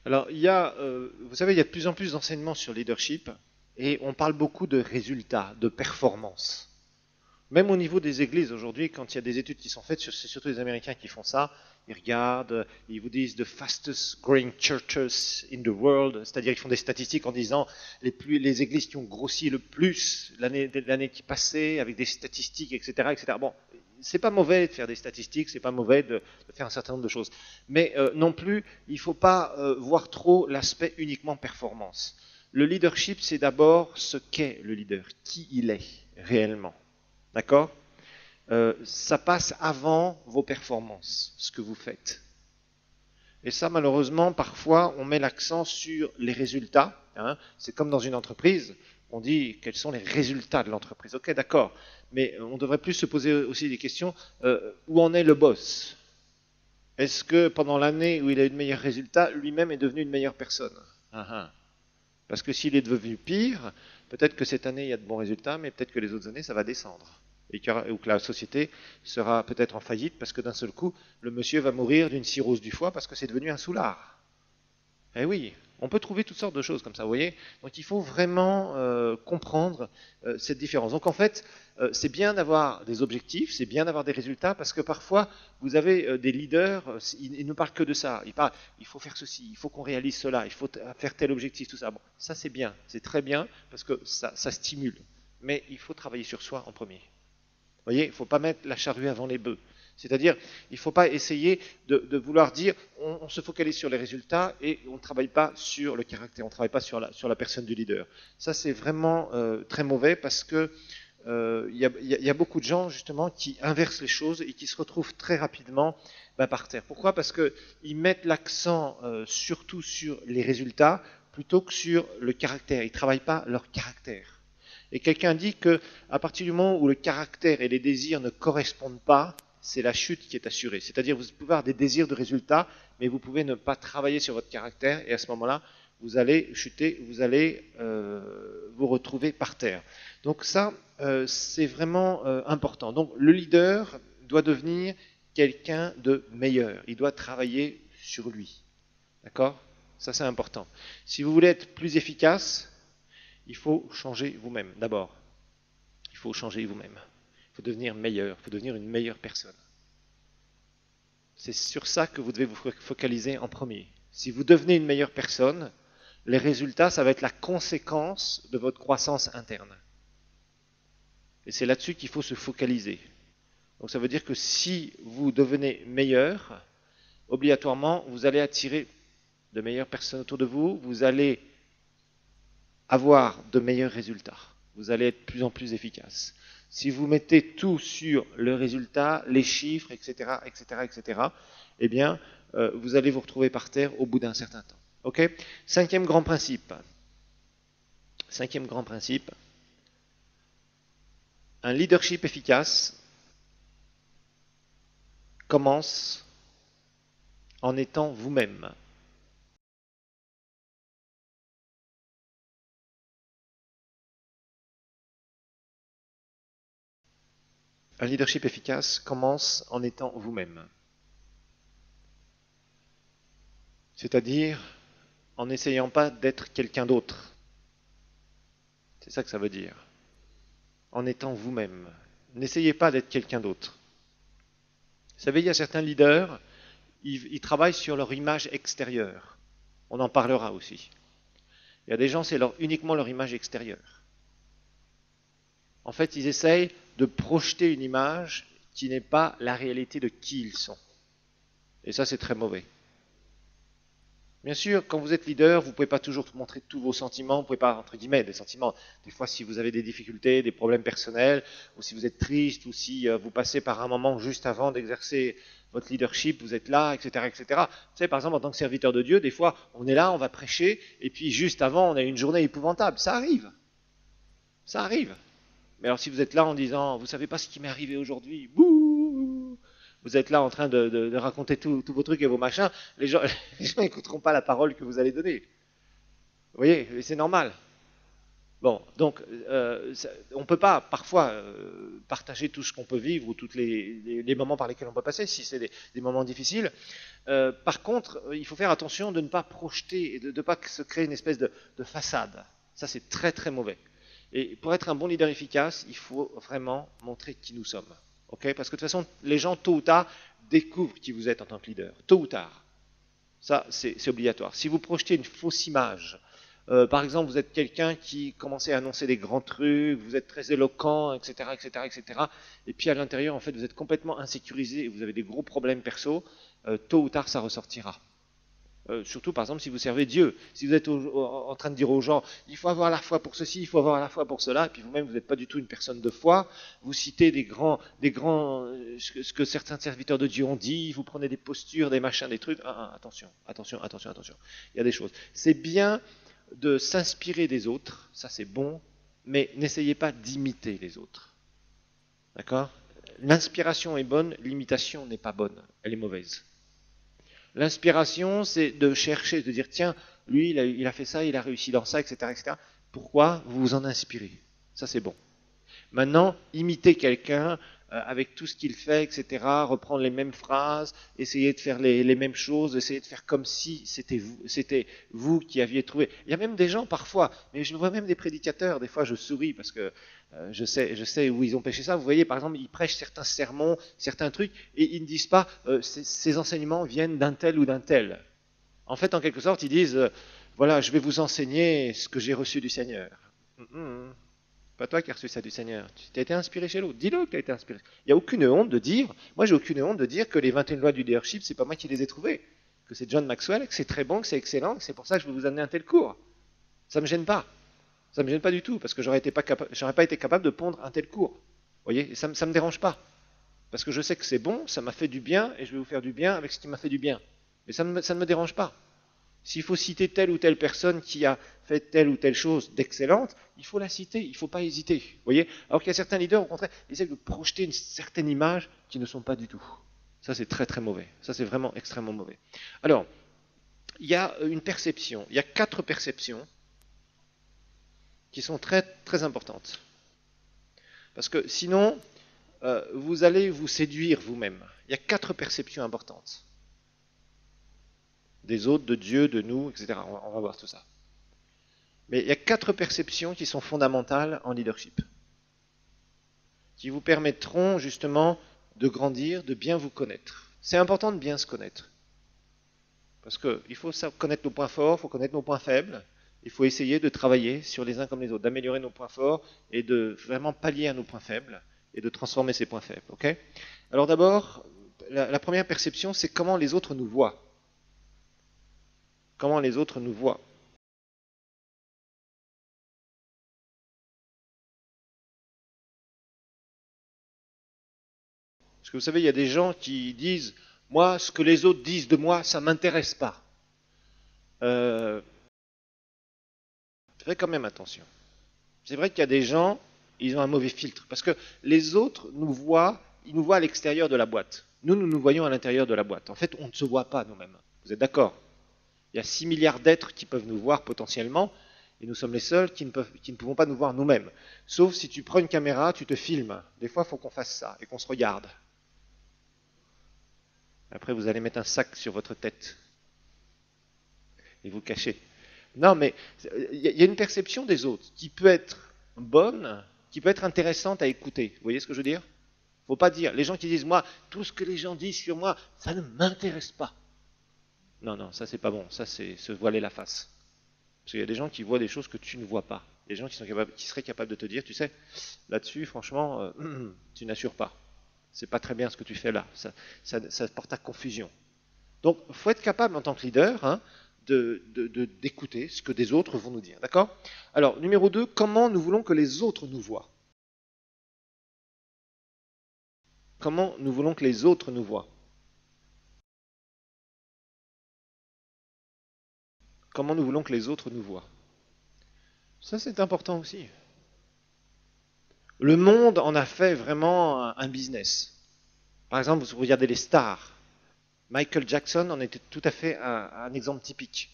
Alors, vous savez, il y a de plus en plus d'enseignements sur le leadership et on parle beaucoup de résultats, de performance. Même au niveau des églises aujourd'hui, quand il y a des études qui sont faites, c'est surtout les Américains qui font ça, ils regardent, ils vous disent the fastest growing churches in the world, c'est-à-dire ils font des statistiques en disant les églises qui ont grossi le plus l'année qui passait, avec des statistiques, etc., etc. Bon, c'est pas mauvais de faire des statistiques, c'est pas mauvais de faire un certain nombre de choses, mais non plus, il ne faut pas voir trop l'aspect uniquement performance. Le leadership, c'est d'abord ce qu'est le leader, qui il est réellement. D'accord? Ça passe avant vos performances, ce que vous faites. Et ça, malheureusement, parfois, on met l'accent sur les résultats. Hein. C'est comme dans une entreprise, on dit quels sont les résultats de l'entreprise. Ok, d'accord, mais on devrait plus se poser aussi des questions. Où en est le boss? Est-ce que pendant l'année où il a eu de meilleurs résultats, lui-même est devenu une meilleure personne? Parce que s'il est devenu pire, peut-être que cette année il y a de bons résultats, mais peut-être que les autres années ça va descendre. Ou que la société sera peut-être en faillite parce que d'un seul coup, le monsieur va mourir d'une cirrhose du foie parce que c'est devenu un soulard. Eh oui, on peut trouver toutes sortes de choses comme ça, vous voyez. Donc il faut vraiment comprendre cette différence. Donc en fait, c'est bien d'avoir des objectifs, c'est bien d'avoir des résultats, parce que parfois, vous avez des leaders, ils ne parlent que de ça. Ils parlent, il faut faire ceci, il faut qu'on réalise cela, il faut faire tel objectif, tout ça. Bon, ça c'est bien, c'est très bien, parce que ça stimule. Mais il faut travailler sur soi en premier. Vous voyez, il ne faut pas mettre la charrue avant les bœufs. C'est-à-dire, il ne faut pas essayer de vouloir dire on se focalise sur les résultats et on ne travaille pas sur le caractère, on ne travaille pas sur la personne du leader. Ça, c'est vraiment très mauvais parce que y a beaucoup de gens justement qui inversent les choses et qui se retrouvent très rapidement par terre. Pourquoi? Parce qu'ils mettent l'accent surtout sur les résultats plutôt que sur le caractère. Ils ne travaillent pas leur caractère. Et quelqu'un dit que à partir du moment où le caractère et les désirs ne correspondent pas, c'est la chute qui est assurée. C'est-à-dire vous pouvez avoir des désirs de résultats, mais vous pouvez ne pas travailler sur votre caractère, et à ce moment-là, vous allez chuter, vous allez vous retrouver par terre. Donc ça, c'est vraiment important. Donc le leader doit devenir quelqu'un de meilleur. Il doit travailler sur lui. D'accord? Ça, c'est important. Si vous voulez être plus efficace, il faut changer vous-même d'abord. Il faut changer vous-même. Il faut devenir meilleur. Il faut devenir une meilleure personne. C'est sur ça que vous devez vous focaliser en premier. Si vous devenez une meilleure personne, les résultats, ça va être la conséquence de votre croissance interne. Et c'est là-dessus qu'il faut se focaliser. Donc ça veut dire que si vous devenez meilleur, obligatoirement, vous allez attirer de meilleures personnes autour de vous, vous allez avoir de meilleurs résultats. Vous allez être de plus en plus efficace. Si vous mettez tout sur le résultat, les chiffres, etc., etc., etc., eh bien, vous allez vous retrouver par terre au bout d'un certain temps. Ok? Cinquième grand principe. Cinquième grand principe. Un leadership efficace commence en étant vous-même. Un leadership efficace commence en étant vous-même. C'est-à-dire en n'essayant pas d'être quelqu'un d'autre. C'est ça que ça veut dire. En étant vous-même. N'essayez pas d'être quelqu'un d'autre. Vous savez, il y a certains leaders, ils travaillent sur leur image extérieure. On en parlera aussi. Il y a des gens, c'est uniquement leur image extérieure. En fait, ils essayent de projeter une image qui n'est pas la réalité de qui ils sont. Et ça, c'est très mauvais. Bien sûr, quand vous êtes leader, vous ne pouvez pas toujours montrer tous vos sentiments, vous ne pouvez pas, entre guillemets, des sentiments. Des fois, si vous avez des difficultés, des problèmes personnels, ou si vous êtes triste, ou si vous passez par un moment juste avant d'exercer votre leadership, vous êtes là, etc., etc. Vous savez, par exemple, en tant que serviteur de Dieu, des fois, on est là, on va prêcher, et puis juste avant, on a une journée épouvantable. Ça arrive. Ça arrive. Mais alors, si vous êtes là en disant, vous ne savez pas ce qui m'est arrivé aujourd'hui, bouh, vous êtes là en train de raconter tous vos trucs et vos machins, les gens n'écouteront pas la parole que vous allez donner. Vous voyez, c'est normal. Bon, donc, on ne peut pas parfois partager tout ce qu'on peut vivre ou tous les moments par lesquels on peut passer, si c'est des moments difficiles. Par contre, il faut faire attention de ne pas projeter et de ne pas se créer une espèce de façade. Ça, c'est très très mauvais. Et pour être un bon leader efficace, il faut vraiment montrer qui nous sommes. Okay, parce que de toute façon, les gens, tôt ou tard, découvrent qui vous êtes en tant que leader. Tôt ou tard. Ça, c'est obligatoire. Si vous projetez une fausse image, par exemple, vous êtes quelqu'un qui commençait à annoncer des grands trucs, vous êtes très éloquent, etc., etc., etc., et puis à l'intérieur, en fait, vous êtes complètement insécurisé et vous avez des gros problèmes perso, tôt ou tard, ça ressortira. Surtout, par exemple, si vous servez Dieu. Si vous êtes en train de dire aux gens, il faut avoir la foi pour ceci, il faut avoir la foi pour cela, et puis vous-même, vous n'êtes pas du tout une personne de foi, vous citez ce que certains serviteurs de Dieu ont dit, vous prenez des postures, des machins, des trucs. Attention, attention, attention, attention. Il y a des choses. C'est bien de s'inspirer des autres, ça c'est bon, mais n'essayez pas d'imiter les autres. D'accord? L'inspiration est bonne, l'imitation n'est pas bonne, elle est mauvaise. L'inspiration, c'est de chercher, de dire, tiens, lui, il a fait ça, il a réussi dans ça, etc., etc. Pourquoi vous vous en inspirez? Ça, c'est bon. Maintenant, imiter quelqu'un avec tout ce qu'il fait, etc., reprendre les mêmes phrases, essayer de faire les mêmes choses, essayer de faire comme si c'était vous qui aviez trouvé. Il y a même des gens parfois, mais je vois même des prédicateurs, des fois je souris parce que je sais où ils ont pêché ça. Vous voyez, par exemple, ils prêchent certains sermons, certains trucs, et ils ne disent pas ces enseignements viennent d'un tel ou d'un tel. En fait, en quelque sorte, ils disent voilà, je vais vous enseigner ce que j'ai reçu du Seigneur. Pas toi qui as reçu ça du Seigneur. Tu as été inspiré chez l'autre. Dis-le que tu as été inspiré. Il n'y a aucune honte de dire, moi j'ai aucune honte de dire que les 21 lois du leadership, c'est pas moi qui les ai trouvées. Que c'est John Maxwell, que c'est très bon, que c'est excellent, que c'est pour ça que je vais vous amener un tel cours. Ça ne me gêne pas. Ça ne me gêne pas du tout, parce que j'aurais pas été capable de pondre un tel cours. Vous voyez, et ça ne me dérange pas. Parce que je sais que c'est bon, ça m'a fait du bien, et je vais vous faire du bien avec ce qui m'a fait du bien. Mais ça ne me dérange pas. S'il faut citer telle ou telle personne qui a fait telle ou telle chose d'excellente, il faut la citer, il ne faut pas hésiter. Vous voyez? Alors qu'il y a certains leaders, au contraire, ils essaient de projeter une certaine image qui ne sont pas du tout. Ça, c'est très très mauvais. Ça, c'est vraiment extrêmement mauvais. Alors, il y a une perception, il y a 4 perceptions qui sont très très importantes. Parce que sinon, vous allez vous séduire vous-même. Il y a 4 perceptions importantes. Des autres, de Dieu, de nous, etc. On va voir tout ça. Mais il y a 4 perceptions qui sont fondamentales en leadership, qui vous permettront justement de grandir, de bien vous connaître. C'est important de bien se connaître. Parce qu'il faut connaître nos points forts, il faut connaître nos points faibles. Il faut essayer de travailler sur les uns comme les autres, d'améliorer nos points forts et de vraiment pallier à nos points faibles et de transformer ces points faibles. Okay? Alors d'abord, la première perception, c'est comment les autres nous voient. Comment les autres nous voient. Parce que vous savez, il y a des gens qui disent « Moi, ce que les autres disent de moi, ça ne m'intéresse pas. » Faites quand même attention. C'est vrai qu'il y a des gens, ils ont un mauvais filtre. Parce que les autres nous voient, ils nous voient à l'extérieur de la boîte. Nous nous voyons à l'intérieur de la boîte. En fait, on ne se voit pas nous-mêmes. Vous êtes d'accord? Il y a 6 milliards d'êtres qui peuvent nous voir potentiellement, et nous sommes les seuls qui ne pouvons pas nous voir nous-mêmes. Sauf si tu prends une caméra, tu te filmes. Des fois, il faut qu'on fasse ça et qu'on se regarde. Après, vous allez mettre un sac sur votre tête et vous cacher. Non, mais il y a une perception des autres qui peut être bonne, qui peut être intéressante à écouter. Vous voyez ce que je veux dire? Faut pas dire. Les gens qui disent, moi, tout ce que les gens disent sur moi, ça ne m'intéresse pas. Non, non, ça c'est pas bon. Ça c'est se voiler la face. Parce qu'il y a des gens qui voient des choses que tu ne vois pas. Des gens qui seraient capables de te dire, tu sais, là-dessus, franchement, tu n'assures pas. C'est pas très bien ce que tu fais là. Ça porte à confusion. Donc, il faut être capable en tant que leader hein, d'écouter ce que des autres vont nous dire. D'accord? Alors, numéro 2, comment nous voulons que les autres nous voient? Comment nous voulons que les autres nous voient? Comment nous voulons que les autres nous voient? Ça, c'est important aussi. Le monde en a fait vraiment un business. Par exemple, vous regardez les stars. Michael Jackson en était tout à fait un exemple typique.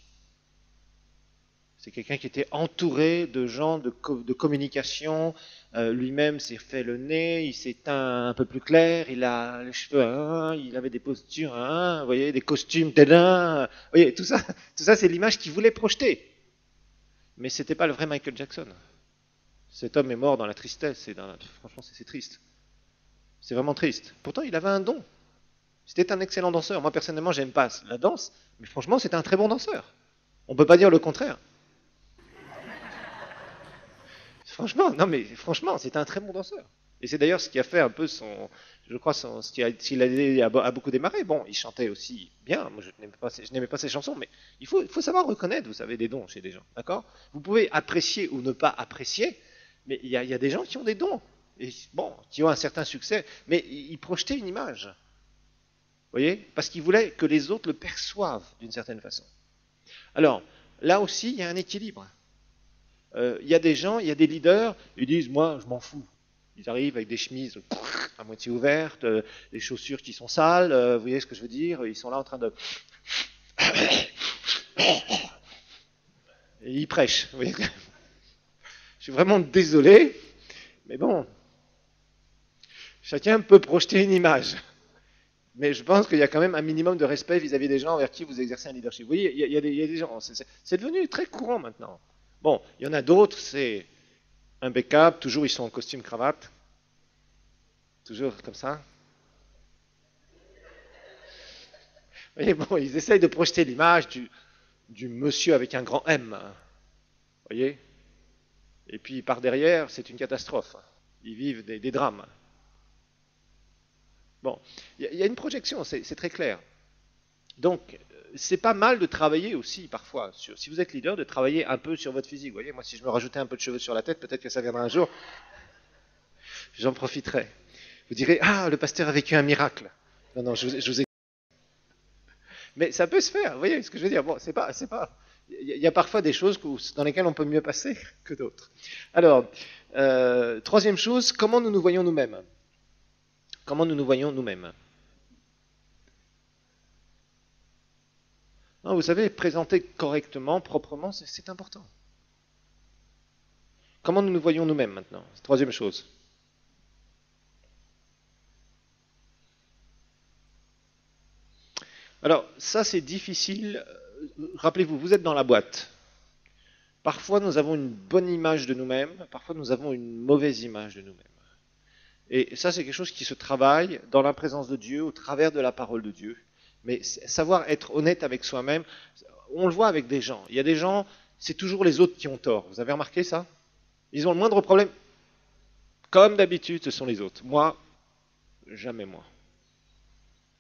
C'est quelqu'un qui était entouré de gens de communication. Lui-même s'est fait le nez, il s'est teint un peu plus clair, il a les cheveux, il avait des postures, vous voyez, des costumes, vous voyez, tout ça c'est l'image qu'il voulait projeter. Mais c'était pas le vrai Michael Jackson. Cet homme est mort dans la tristesse, franchement c'est triste. C'est vraiment triste. Pourtant il avait un don. C'était un excellent danseur. Moi personnellement j'aime pas la danse, mais franchement c'était un très bon danseur. On peut pas dire le contraire. Franchement, non mais franchement, c'était un très bon danseur. Et c'est d'ailleurs ce qui a fait un peu je crois, ce qui a aidé à beaucoup démarrer. Bon, il chantait aussi bien. Moi, je n'aimais pas ses chansons, mais il faut savoir reconnaître, vous savez, des dons chez des gens, d'accord? Vous pouvez apprécier ou ne pas apprécier, mais il y a des gens qui ont des dons, et bon, qui ont un certain succès, mais ils projetaient une image, vous voyez, parce qu'ils voulaient que les autres le perçoivent d'une certaine façon. Alors, là aussi, il y a un équilibre. Il y a des gens, il y a des leaders, ils disent, moi, je m'en fous. Ils arrivent avec des chemises à moitié ouvertes, des chaussures qui sont sales, vous voyez ce que je veux dire? Ils sont là en train de... Et ils prêchent. Vous voyez. Je suis vraiment désolé, mais bon, chacun peut projeter une image. Mais je pense qu'il y a quand même un minimum de respect vis-à-vis des gens envers qui vous exercez un leadership. Vous voyez, il y a des gens, c'est devenu très courant maintenant. Bon, il y en a d'autres, c'est impeccable, toujours ils sont en costume cravate, toujours comme ça. Et bon, ils essayent de projeter l'image du monsieur avec un grand M, vous voyez. Et puis par derrière, c'est une catastrophe. Ils vivent des drames. Bon, il y a une projection, c'est très clair. Donc, c'est pas mal de travailler aussi parfois, si vous êtes leader, de travailler un peu sur votre physique. Vous voyez, moi, si je me rajoutais un peu de cheveux sur la tête, peut-être que ça viendra un jour, j'en profiterai. Vous direz, ah, le pasteur a vécu un miracle. Non, non, je vous ai... Mais ça peut se faire, vous voyez ce que je veux dire. Bon, c'est pas... Il y a parfois des choses dans lesquelles on peut mieux passer que d'autres. Alors, troisième chose, comment nous nous voyons nous-mêmes? Comment nous nous voyons nous-mêmes? Non, vous savez, présenter correctement, proprement, c'est important. Comment nous nous voyons nous-mêmes maintenant? Troisième chose. Alors, ça c'est difficile. Rappelez-vous, vous êtes dans la boîte. Parfois nous avons une bonne image de nous-mêmes, parfois nous avons une mauvaise image de nous-mêmes. Et ça c'est quelque chose qui se travaille dans la présence de Dieu, au travers de la parole de Dieu. Mais savoir être honnête avec soi-même, on le voit avec des gens. Il y a des gens, c'est toujours les autres qui ont tort. Vous avez remarqué ça? Ils ont le moindre problème. Comme d'habitude, ce sont les autres. Moi, jamais moi.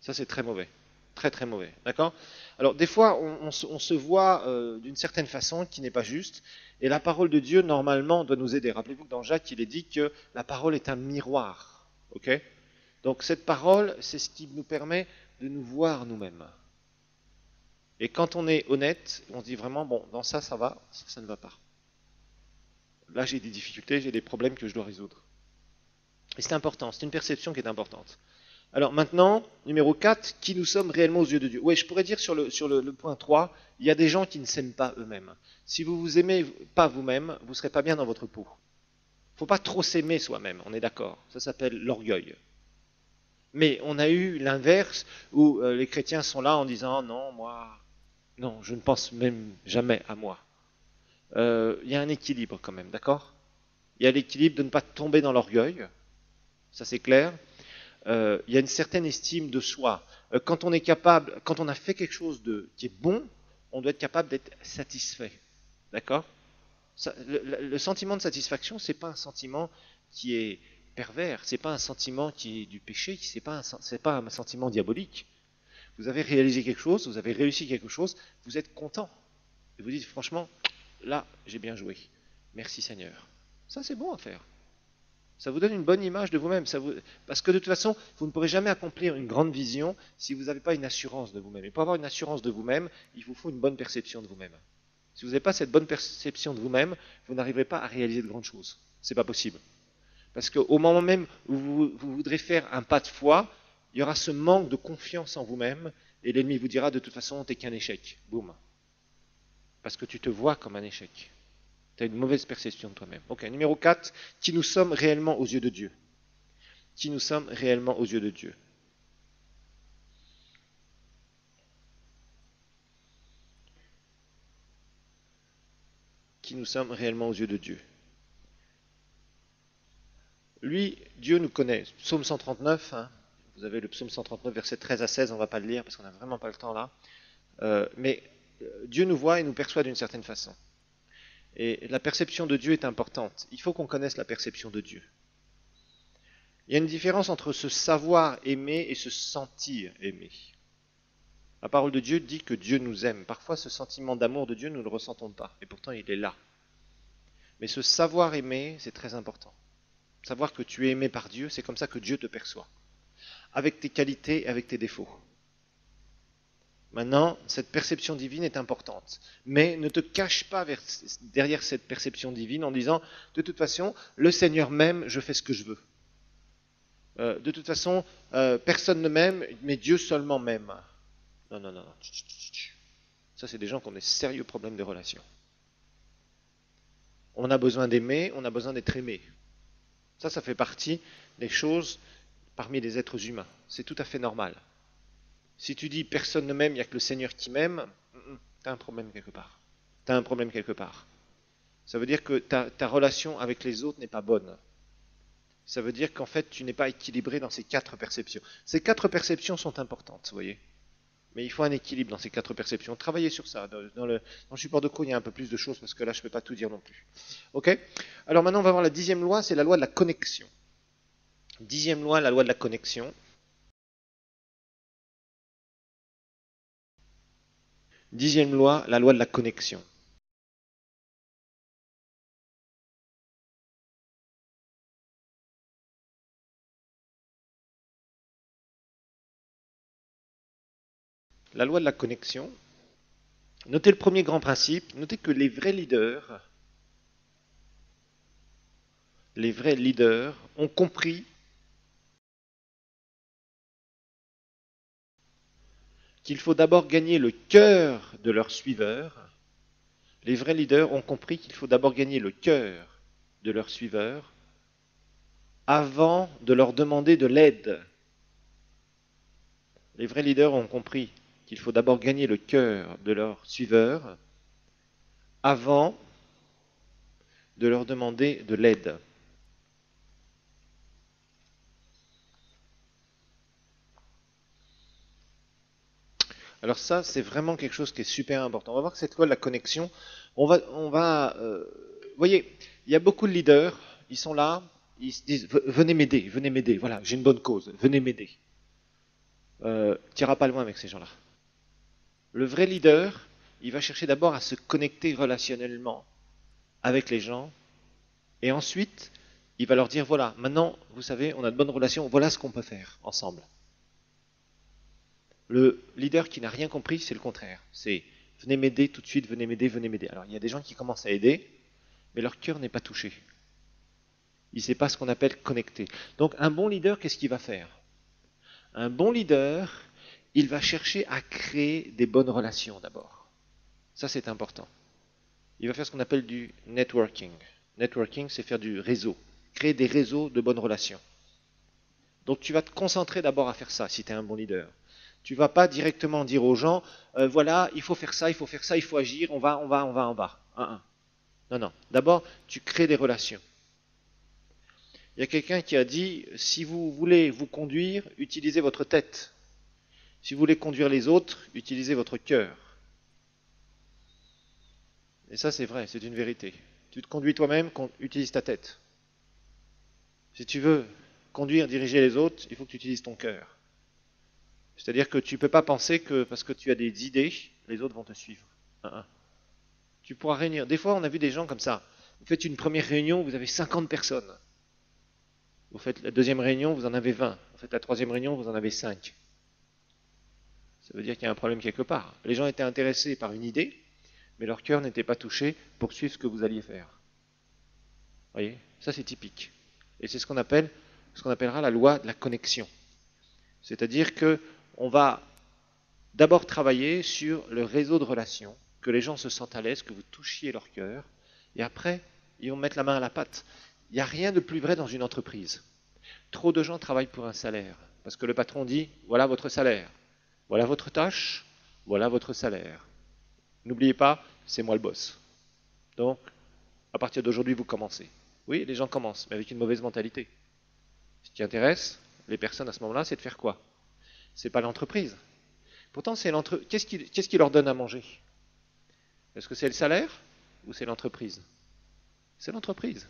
Ça c'est très mauvais. Très très mauvais. D'accord? Alors des fois, on se voit d'une certaine façon qui n'est pas juste. Et la parole de Dieu, normalement, doit nous aider. Rappelez-vous que dans Jacques, il est dit que la parole est un miroir. Ok? Donc cette parole, c'est ce qui nous permet de nous voir nous-mêmes. Et quand on est honnête, on se dit vraiment, bon, dans ça, ça va, ça ne va pas. Là, j'ai des difficultés, j'ai des problèmes que je dois résoudre. Et c'est important, c'est une perception qui est importante. Alors maintenant, numéro 4, qui nous sommes réellement aux yeux de Dieu. Oui, je pourrais dire sur le point 3, il y a des gens qui ne s'aiment pas eux-mêmes. Si vous vous aimez pas vous-même, vous ne serez pas bien dans votre peau. Il ne faut pas trop s'aimer soi-même, on est d'accord. Ça s'appelle l'orgueil. Mais on a eu l'inverse, où les chrétiens sont là en disant, non, moi, non, je ne pense même jamais à moi. il y a un équilibre quand même, d'accord? Il y a l'équilibre de ne pas tomber dans l'orgueil, ça c'est clair. Il y a une certaine estime de soi. Quand on est capable, quand on a fait quelque chose qui est bon, on doit être capable d'être satisfait, d'accord? Le sentiment de satisfaction, c'est pas un sentiment qui est pervers, c'est pas un sentiment qui est du péché, c'est pas un sentiment diabolique. Vous avez réalisé quelque chose, vous avez réussi quelque chose, vous êtes content. Et vous dites franchement, là, j'ai bien joué. Merci Seigneur. Ça, c'est bon à faire. Ça vous donne une bonne image de vous-même. Parce que de toute façon, vous ne pourrez jamais accomplir une grande vision si vous n'avez pas une assurance de vous-même. Et pour avoir une assurance de vous-même, il vous faut une bonne perception de vous-même. Si vous n'avez pas cette bonne perception de vous-même, vous n'arriverez pas à réaliser de grandes choses. C'est pas possible. Parce qu'au moment même où vous voudrez faire un pas de foi, il y aura ce manque de confiance en vous-même et l'ennemi vous dira de toute façon, t'es qu'un échec. Boum. Parce que tu te vois comme un échec. Tu as une mauvaise perception de toi-même. Ok, numéro 4, qui nous sommes réellement aux yeux de Dieu. Qui nous sommes réellement aux yeux de Dieu. Qui nous sommes réellement aux yeux de Dieu. Lui, Dieu nous connaît. Psaume 139, hein, vous avez le psaume 139, versets 13 à 16, on ne va pas le lire parce qu'on n'a vraiment pas le temps là. Mais Dieu nous voit et nous perçoit d'une certaine façon. Et la perception de Dieu est importante. Il faut qu'on connaisse la perception de Dieu. Il y a une différence entre se savoir aimer et se sentir aimer. La parole de Dieu dit que Dieu nous aime. Parfois, ce sentiment d'amour de Dieu, nous ne le ressentons pas. Et pourtant, il est là. Mais ce savoir aimer, c'est très important. Savoir que tu es aimé par Dieu, c'est comme ça que Dieu te perçoit. Avec tes qualités et avec tes défauts. Maintenant, cette perception divine est importante. Mais ne te cache pas derrière cette perception divine en disant, de toute façon, le Seigneur m'aime, je fais ce que je veux. De toute façon, personne ne m'aime, mais Dieu seulement m'aime. Non, non, non, non. Ça, c'est des gens qui ont des sérieux problèmes de relation. On a besoin d'aimer, on a besoin d'être aimé. Ça fait partie des choses parmi les êtres humains. C'est tout à fait normal. Si tu dis personne ne m'aime, il n'y a que le Seigneur qui m'aime, tu as un problème quelque part. Tu as un problème quelque part. Ça veut dire que ta relation avec les autres n'est pas bonne. Ça veut dire qu'en fait, tu n'es pas équilibré dans ces 4 perceptions. Ces 4 perceptions sont importantes, vous voyez. Mais il faut un équilibre dans ces 4 perceptions. Travaillez sur ça. Dans le support de cours, il y a un peu plus de choses parce que là, je ne peux pas tout dire non plus. Ok? Alors maintenant, on va voir la 10e loi, c'est la loi de la connexion. 10e loi, la loi de la connexion. 10e loi, la loi de la connexion. La loi de la connexion. Notez le premier grand principe. Notez que les vrais leaders ont compris qu'il faut d'abord gagner le cœur de leurs suiveurs. Les vrais leaders ont compris qu'il faut d'abord gagner le cœur de leurs suiveurs avant de leur demander de l'aide. Les vrais leaders ont compris qu'il faut d'abord gagner le cœur de leurs suiveurs avant de leur demander de l'aide. Alors ça, c'est vraiment quelque chose qui est super important. On va voir que cette loi de la connexion, vous voyez, il y a beaucoup de leaders, ils sont là, ils se disent, venez m'aider, voilà, j'ai une bonne cause, venez m'aider. Tu n'iras pas loin avec ces gens-là. Le vrai leader, il va chercher d'abord à se connecter relationnellement avec les gens, et ensuite, il va leur dire, voilà, maintenant, vous savez, on a de bonnes relations, voilà ce qu'on peut faire ensemble. Le leader qui n'a rien compris, c'est le contraire. C'est venez m'aider tout de suite, venez m'aider, venez m'aider. Alors il y a des gens qui commencent à aider, mais leur cœur n'est pas touché. Il ne sait pas ce qu'on appelle connecter. Donc un bon leader, qu'est-ce qu'il va faire? Un bon leader, il va chercher à créer des bonnes relations d'abord. Ça c'est important. Il va faire ce qu'on appelle du networking. Networking, c'est faire du réseau. Créer des réseaux de bonnes relations. Donc tu vas te concentrer d'abord à faire ça si tu es un bon leader. Tu ne vas pas directement dire aux gens, voilà, il faut faire ça, il faut agir, on va. Non, non. D'abord, tu crées des relations. Il y a quelqu'un qui a dit, si vous voulez vous conduire, utilisez votre tête. Si vous voulez conduire les autres, utilisez votre cœur. Et ça, c'est vrai, c'est une vérité. Tu te conduis toi-même, utilise ta tête. Si tu veux conduire, diriger les autres, il faut que tu utilises ton cœur. C'est-à-dire que tu ne peux pas penser que parce que tu as des idées, les autres vont te suivre. Tu pourras réunir. Des fois, on a vu des gens comme ça. Vous faites une première réunion, vous avez 50 personnes. Vous faites la deuxième réunion, vous en avez 20. Vous faites la troisième réunion, vous en avez 5. Ça veut dire qu'il y a un problème quelque part. Les gens étaient intéressés par une idée, mais leur cœur n'était pas touché pour suivre ce que vous alliez faire. Vous voyez, ça c'est typique. Et c'est ce qu'on appellera la loi de la connexion. C'est-à-dire que on va d'abord travailler sur le réseau de relations, que les gens se sentent à l'aise, que vous touchiez leur cœur, et après, ils vont mettre la main à la pâte. Il n'y a rien de plus vrai dans une entreprise. Trop de gens travaillent pour un salaire, parce que le patron dit, voilà votre salaire, voilà votre tâche, voilà votre salaire. N'oubliez pas, c'est moi le boss. Donc, à partir d'aujourd'hui, vous commencez. Oui, les gens commencent, mais avec une mauvaise mentalité. Ce qui intéresse les personnes à ce moment-là, c'est de faire quoi? C'est pas l'entreprise. Pourtant, c'est l'entreprise. Qu'est-ce qui leur donne à manger? Est-ce que c'est le salaire ou c'est l'entreprise? C'est l'entreprise.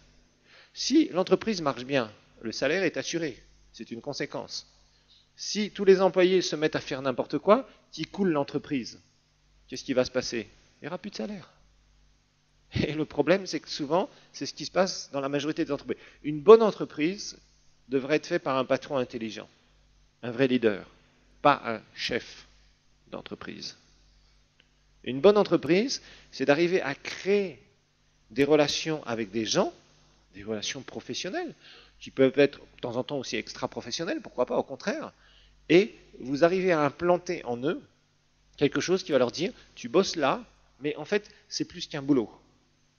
Si l'entreprise marche bien, le salaire est assuré. C'est une conséquence. Si tous les employés se mettent à faire n'importe quoi, qui coule l'entreprise, qu'est-ce qui va se passer? Il n'y aura plus de salaire. Et le problème, c'est que souvent, c'est ce qui se passe dans la majorité des entreprises. Une bonne entreprise devrait être faite par un patron intelligent, un vrai leader, pas un chef d'entreprise. Une bonne entreprise, c'est d'arriver à créer des relations avec des gens, des relations professionnelles, qui peuvent être de temps en temps aussi extra-professionnelles, pourquoi pas, au contraire, et vous arrivez à implanter en eux quelque chose qui va leur dire, tu bosses là, mais en fait, c'est plus qu'un boulot.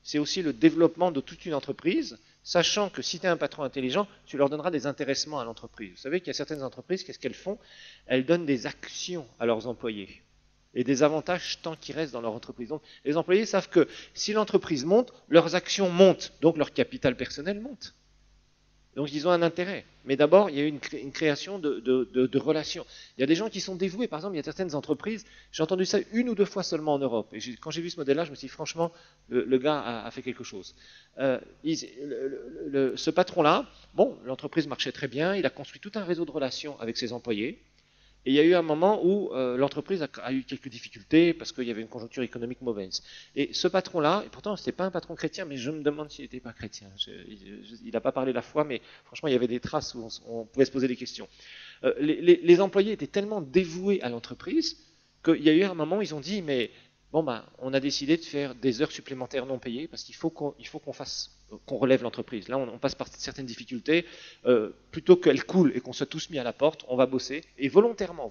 C'est aussi le développement de toute une entreprise, sachant que si tu es un patron intelligent, tu leur donneras des intéressements à l'entreprise. Vous savez qu'il y a certaines entreprises, qu'est-ce qu'elles font? Elles donnent des actions à leurs employés et des avantages tant qu'ils restent dans leur entreprise. Donc, les employés savent que si l'entreprise monte, leurs actions montent, donc leur capital personnel monte. Donc ils ont un intérêt. Mais d'abord, il y a eu une création de relations. Il y a des gens qui sont dévoués. Par exemple, il y a certaines entreprises, j'ai entendu ça une ou deux fois seulement en Europe. Et quand j'ai vu ce modèle-là, je me suis dit, franchement, le gars a fait quelque chose. Ce patron-là, bon, l'entreprise marchait très bien, il a construit tout un réseau de relations avec ses employés. Et il y a eu un moment où l'entreprise a eu quelques difficultés parce qu'il y avait une conjoncture économique mauvaise. Et ce patron-là, et pourtant ce n'était pas un patron chrétien, mais je me demande s'il n'était pas chrétien. Il n'a pas parlé la foi, mais franchement il y avait des traces où on pouvait se poser des questions. Les employés étaient tellement dévoués à l'entreprise qu'il y a eu un moment où ils ont dit, mais bon on a décidé de faire des heures supplémentaires non payées parce qu'il faut qu'on relève l'entreprise. Là, on passe par certaines difficultés. Plutôt qu'elle coule et qu'on soit tous mis à la porte, on va bosser. Et volontairement,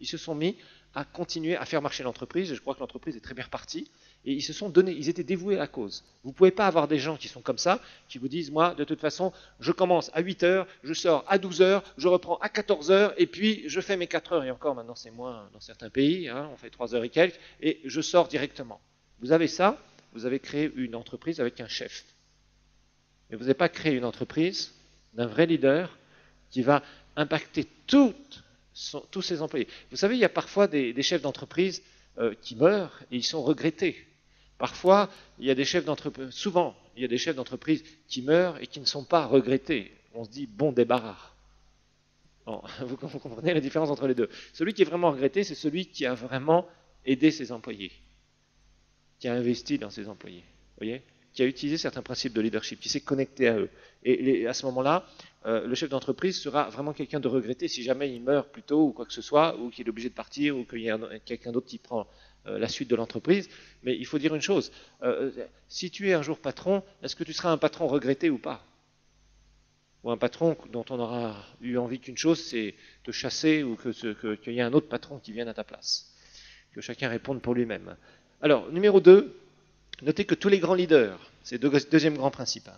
ils se sont mis à continuer à faire marcher l'entreprise. Et je crois que l'entreprise est très bien repartie. Et ils se sont donnés, ils étaient dévoués à la cause. Vous ne pouvez pas avoir des gens qui sont comme ça, qui vous disent, moi, de toute façon, je commence à 8 heures, je sors à 12 heures, je reprends à 14 heures, et puis je fais mes 4 heures. Et encore, maintenant, c'est moins dans certains pays, on fait 3 heures et quelques, et je sors directement. Vous avez ça, vous avez créé une entreprise avec un chef. Mais vous n'avez pas créé une entreprise d'un vrai leader qui va impacter tous ses employés. Vous savez, il y a parfois des chefs d'entreprise qui meurent et ils sont regrettés. Parfois, il y a des chefs d'entreprise, souvent, il y a des chefs d'entreprise qui meurent et qui ne sont pas regrettés. On se dit bon débarras. Bon, vous comprenez la différence entre les deux. Celui qui est vraiment regretté, c'est celui qui a vraiment aidé ses employés, qui a investi dans ses employés. Vous voyez, qui a utilisé certains principes de leadership, qui s'est connecté à eux. Et à ce moment-là, le chef d'entreprise sera vraiment quelqu'un de regretté si jamais il meurt plus tôt ou quoi que ce soit, ou qu'il est obligé de partir, ou qu'il y a quelqu'un d'autre qui prend la suite de l'entreprise. Mais il faut dire une chose, si tu es un jour patron, est-ce que tu seras un patron regretté ou pas? Ou un patron dont on aura eu envie qu'une chose, c'est te chasser, ou qu'il y ait un autre patron qui vienne à ta place. Que chacun réponde pour lui-même. Alors, numéro 2, notez que tous les grands leaders, c'est le deuxième grand principe,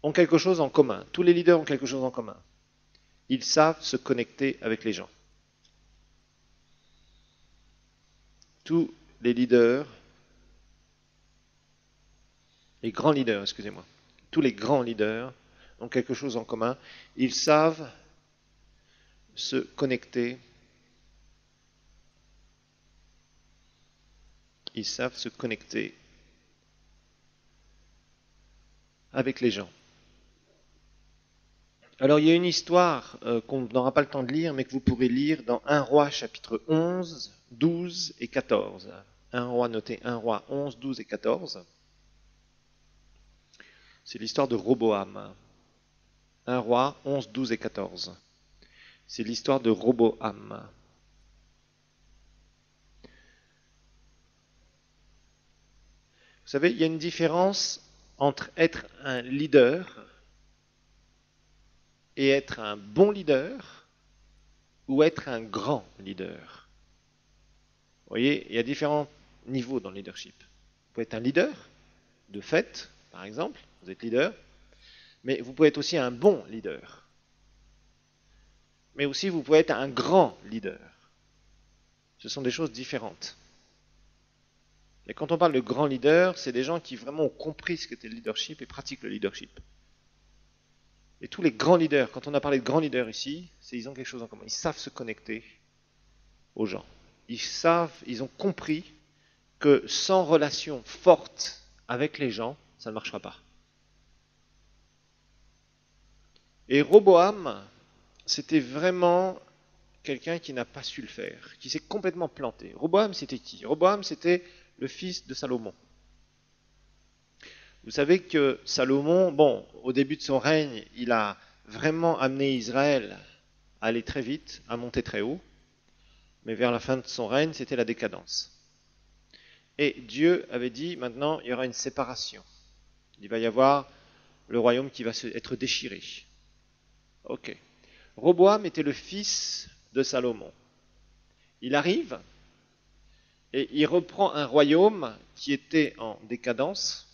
ont quelque chose en commun. Tous les leaders ont quelque chose en commun. Ils savent se connecter avec les gens. Tous les leaders Les grands leaders, excusez-moi. Tous les grands leaders ont quelque chose en commun. Ils savent se connecter. Ils savent se connecter avec les gens. Alors il y a une histoire qu'on n'aura pas le temps de lire, mais que vous pourrez lire dans 1 Roi chapitre 11, 12 et 14. 1 Roi, notez 1 Roi 11, 12 et 14. C'est l'histoire de Roboam. 1 Roi 11, 12 et 14. C'est l'histoire de Roboam. Vous savez, il y a une différence entre être un leader et être un bon leader ou être un grand leader. Vous voyez, il y a différents niveaux dans le leadership. Vous pouvez être un leader, de fait, par exemple, vous êtes leader, mais vous pouvez être aussi un bon leader. Mais aussi, vous pouvez être un grand leader. Ce sont des choses différentes. Et quand on parle de grand leader, c'est des gens qui vraiment ont compris ce qu'était le leadership et pratiquent le leadership. Et tous les grands leaders, quand on a parlé de grands leaders ici, ils ont quelque chose en commun. Ils savent se connecter aux gens. Ils ont compris que sans relation forte avec les gens, ça ne marchera pas. Et Roboam, c'était vraiment quelqu'un qui n'a pas su le faire, qui s'est complètement planté. Roboam, c'était qui? Roboam, c'était le fils de Salomon. Vous savez que Salomon, bon, au début de son règne, il a vraiment amené Israël à aller très vite, à monter très haut, mais vers la fin de son règne, c'était la décadence. Et Dieu avait dit, maintenant, il y aura une séparation. Il va y avoir le royaume qui va être déchiré. Ok. Roboam était le fils de Salomon. Il arrive et il reprend un royaume qui était en décadence.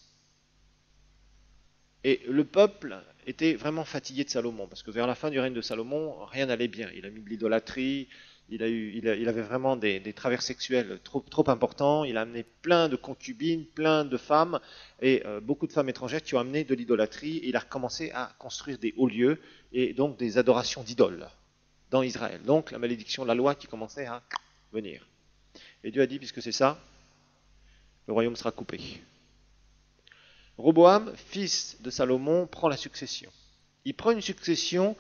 Et le peuple était vraiment fatigué de Salomon, parce que vers la fin du règne de Salomon, rien n'allait bien. Il a mis de l'idolâtrie, il avait vraiment des travers sexuels trop importants, il a amené plein de concubines, plein de femmes, et beaucoup de femmes étrangères qui ont amené de l'idolâtrie, et il a recommencé à construire des hauts lieux, et donc des adorations d'idoles dans Israël. Donc la malédiction, la loi qui commençait à venir. Et Dieu a dit, puisque c'est ça, le royaume sera coupé. Roboam, fils de Salomon, prend la succession. Il prend une succession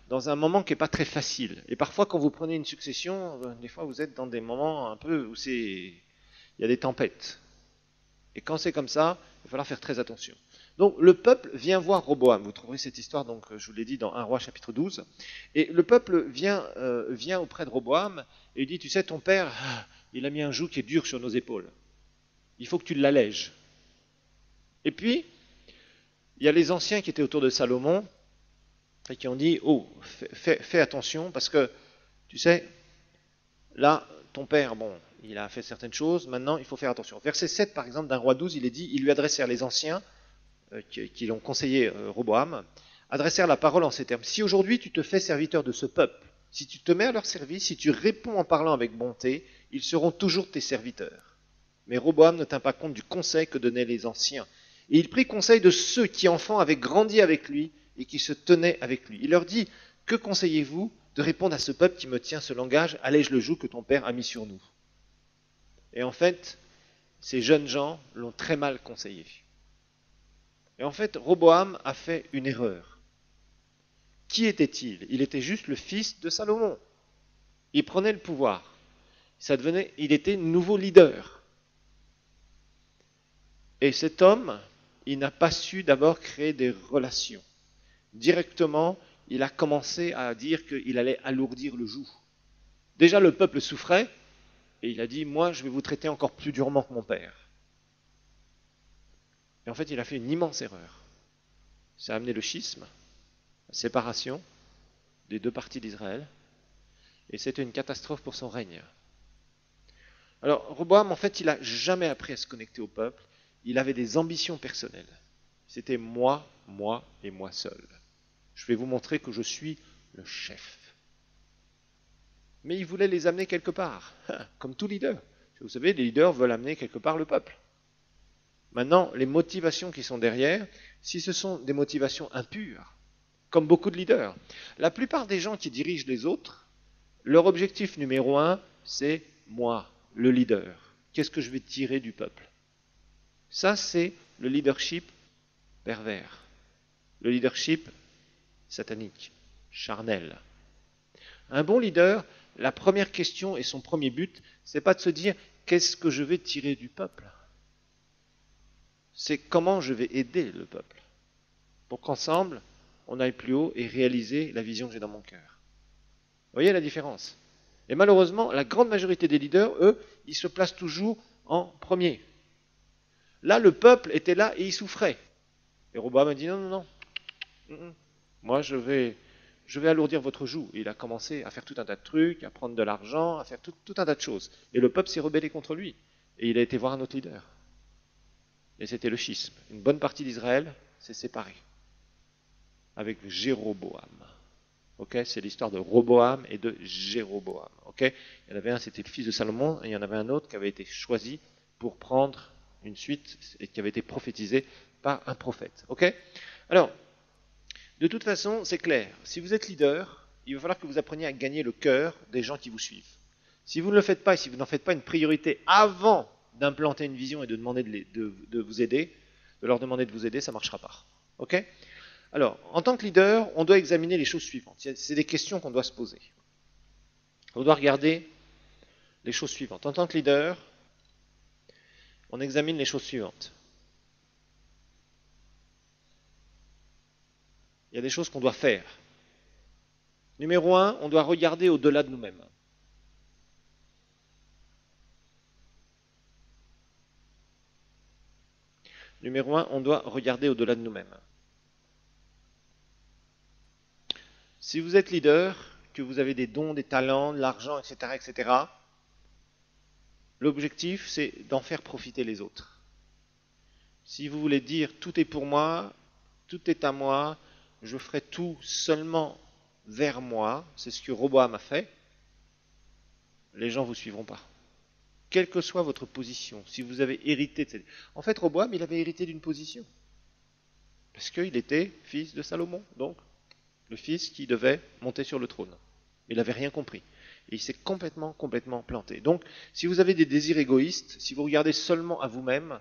dans un moment qui n'est pas très facile. Et parfois, quand vous prenez une succession, des fois, vous êtes dans des moments un peu où il y a des tempêtes. Et quand c'est comme ça, il va falloir faire très attention. Donc, le peuple vient voir Roboam. Vous trouverez cette histoire, donc, je vous l'ai dit, dans 1 Roi chapitre 12. Et le peuple vient auprès de Roboam et il dit, tu sais, ton père, il a mis un joug qui est dur sur nos épaules. Il faut que tu l'allèges. Et puis, il y a les anciens qui étaient autour de Salomon et qui ont dit, oh, fais attention parce que, tu sais, là, ton père, bon, il a fait certaines choses, maintenant il faut faire attention. Verset 7, par exemple, d'un roi 12, il est dit, ils lui adressèrent les anciens, qui l'ont conseillé Roboam, adressèrent la parole en ces termes. Si aujourd'hui tu te fais serviteur de ce peuple, si tu te mets à leur service, si tu réponds en parlant avec bonté, ils seront toujours tes serviteurs. Mais Roboam ne tint pas compte du conseil que donnaient les anciens. Et il prit conseil de ceux qui, enfants, avaient grandi avec lui et qui se tenaient avec lui. Il leur dit, que conseillez-vous de répondre à ce peuple qui me tient ce langage, allège le joug que ton père a mis sur nous? Et en fait, ces jeunes gens l'ont très mal conseillé. Et en fait, Roboam a fait une erreur. Qui était-il? Il était juste le fils de Salomon. Il prenait le pouvoir. Il était nouveau leader. Et cet homme, il n'a pas su d'abord créer des relations. Directement, il a commencé à dire qu'il allait alourdir le joug. Déjà, le peuple souffrait, et il a dit, moi, je vais vous traiter encore plus durement que mon père. Et en fait, il a fait une immense erreur. Ça a amené le schisme, la séparation des deux parties d'Israël, et c'était une catastrophe pour son règne. Alors, Roboam, en fait, il n'a jamais appris à se connecter au peuple, il avait des ambitions personnelles. C'était moi, moi et moi seul. Je vais vous montrer que je suis le chef. Mais il voulait les amener quelque part, comme tout leader. Vous savez, les leaders veulent amener quelque part le peuple. Maintenant, les motivations qui sont derrière, si ce sont des motivations impures, comme beaucoup de leaders, la plupart des gens qui dirigent les autres, leur objectif numéro un, c'est moi, le leader. Qu'est-ce que je vais tirer du peuple? Ça, c'est le leadership pervers, le leadership satanique, charnel. Un bon leader, la première question et son premier but, c'est pas de se dire qu'est-ce que je vais tirer du peuple. C'est comment je vais aider le peuple pour qu'ensemble, on aille plus haut et réaliser la vision que j'ai dans mon cœur. Vous voyez la différence? Et malheureusement, la grande majorité des leaders, eux, ils se placent toujours en premier. Là, le peuple était là et il souffrait. Et Roboam a dit non. Moi, je vais alourdir votre joug. Et il a commencé à faire tout un tas de trucs, à prendre de l'argent, à faire tout un tas de choses. Et le peuple s'est rebellé contre lui. Et il a été voir un autre leader. Et c'était le schisme. Une bonne partie d'Israël s'est séparée avec Jéroboam. Okay, c'est l'histoire de Roboam et de Jéroboam. Okay, il y en avait un, c'était le fils de Salomon, et il y en avait un autre qui avait été choisi pour prendre une suite et qui avait été prophétisé par un prophète. Okay, alors, de toute façon, c'est clair. Si vous êtes leader, il va falloir que vous appreniez à gagner le cœur des gens qui vous suivent. Si vous ne le faites pas et si vous n'en faites pas une priorité avant d'implanter une vision et de demander de vous aider, de leur demander de vous aider, ça ne marchera pas. Ok? Alors, en tant que leader, on doit examiner les choses suivantes. C'est des questions qu'on doit se poser. On doit regarder les choses suivantes. En tant que leader, on examine les choses suivantes. Il y a des choses qu'on doit faire. Numéro 1, on doit regarder au-delà de nous-mêmes. Numéro 1, on doit regarder au-delà de nous-mêmes. Si vous êtes leader, que vous avez des dons, des talents, de l'argent, etc., l'objectif, c'est d'en faire profiter les autres. Si vous voulez dire tout est pour moi, tout est à moi, je ferai tout seulement vers moi, c'est ce que Roboam a fait, les gens ne vous suivront pas. Quelle que soit votre position, si vous avez hérité de cette... En fait, Roboam, il avait hérité d'une position. Parce qu'il était fils de Salomon, donc le fils qui devait monter sur le trône. Il n'avait rien compris. Et il s'est complètement planté. Donc, si vous avez des désirs égoïstes, si vous regardez seulement à vous-même,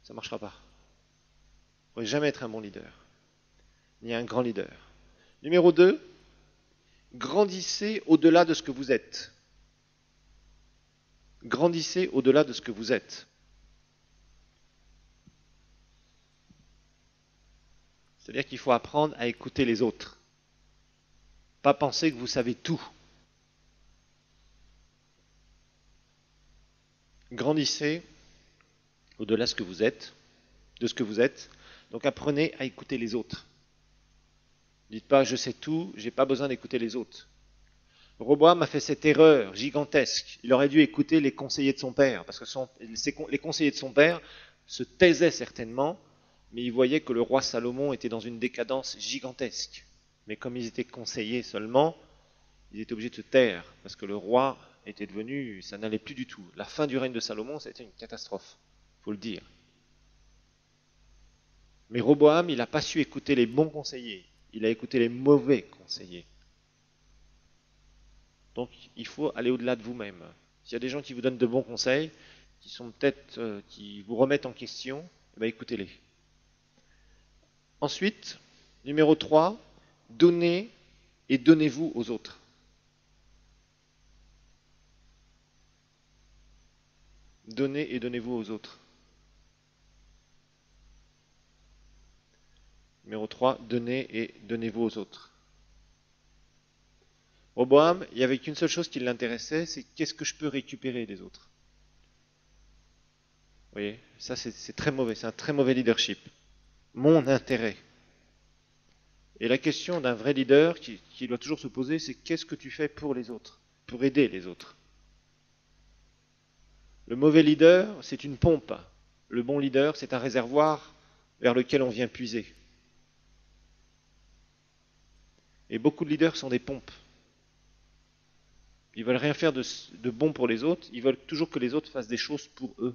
ça ne marchera pas. Vous ne pourrez jamais être un bon leader, ni un grand leader. Numéro 2, grandissez au-delà de ce que vous êtes. Grandissez au-delà de ce que vous êtes. C'est-à-dire qu'il faut apprendre à écouter les autres. Pas penser que vous savez tout. Grandissez au-delà de ce que vous êtes. Donc apprenez à écouter les autres. Dites pas je sais tout, j'ai pas besoin d'écouter les autres. Roboam a fait cette erreur gigantesque. Il aurait dû écouter les conseillers de son père, parce que les conseillers de son père se taisaient certainement, mais ils voyaient que le roi Salomon était dans une décadence gigantesque. Mais comme ils étaient conseillers seulement, ils étaient obligés de se taire, parce que le roi était devenu, ça n'allait plus du tout. La fin du règne de Salomon, ça a été une catastrophe, il faut le dire. Mais Roboam, il n'a pas su écouter les bons conseillers, il a écouté les mauvais conseillers. Donc, il faut aller au-delà de vous-même. S'il y a des gens qui vous donnent de bons conseils, qui sont peut-être, qui vous remettent en question, eh bien, écoutez-les. Ensuite, numéro 3, donnez et donnez-vous aux autres. Donnez et donnez-vous aux autres. Numéro 3, donnez et donnez-vous aux autres. Roboam, il n'y avait qu'une seule chose qui l'intéressait, c'est qu'est-ce que je peux récupérer des autres. Vous voyez, ça c'est très mauvais, c'est un très mauvais leadership. Mon intérêt. Et la question d'un vrai leader qui doit toujours se poser, c'est qu'est-ce que tu fais pour les autres, pour aider les autres. Le mauvais leader, c'est une pompe. Le bon leader, c'est un réservoir vers lequel on vient puiser. Et beaucoup de leaders sont des pompes. Ils veulent rien faire de bon pour les autres, ils veulent toujours que les autres fassent des choses pour eux.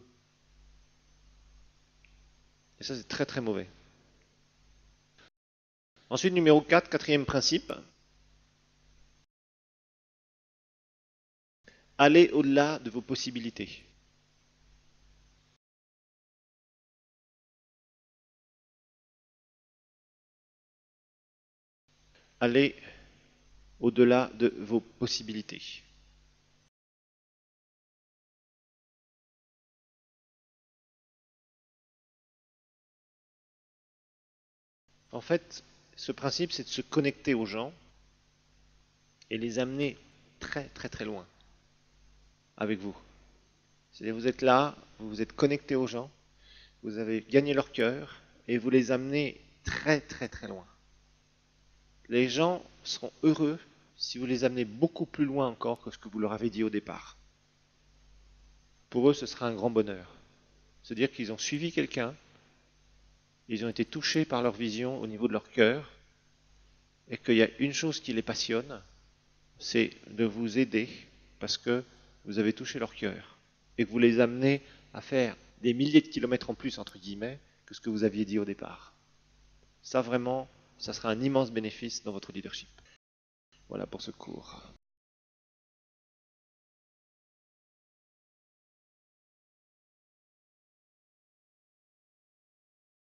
Et ça, c'est très très mauvais. Ensuite, numéro 4, quatrième principe. Allez au-delà de vos possibilités. Allez au-delà de vos possibilités. En fait, ce principe, c'est de se connecter aux gens et les amener très très très loin avec vous. C'est-à-dire vous êtes là, vous vous êtes connecté aux gens, vous avez gagné leur cœur et vous les amenez très très très loin. Les gens seront heureux si vous les amenez beaucoup plus loin encore que ce que vous leur avez dit au départ. Pour eux, ce sera un grand bonheur. C'est-à-dire qu'ils ont suivi quelqu'un, ils ont été touchés par leur vision au niveau de leur cœur, et qu'il y a une chose qui les passionne, c'est de vous aider parce que vous avez touché leur cœur et que vous les amenez à faire des milliers de kilomètres en plus, entre guillemets, que ce que vous aviez dit au départ. Ça vraiment, ça sera un immense bénéfice dans votre leadership. Voilà pour ce cours.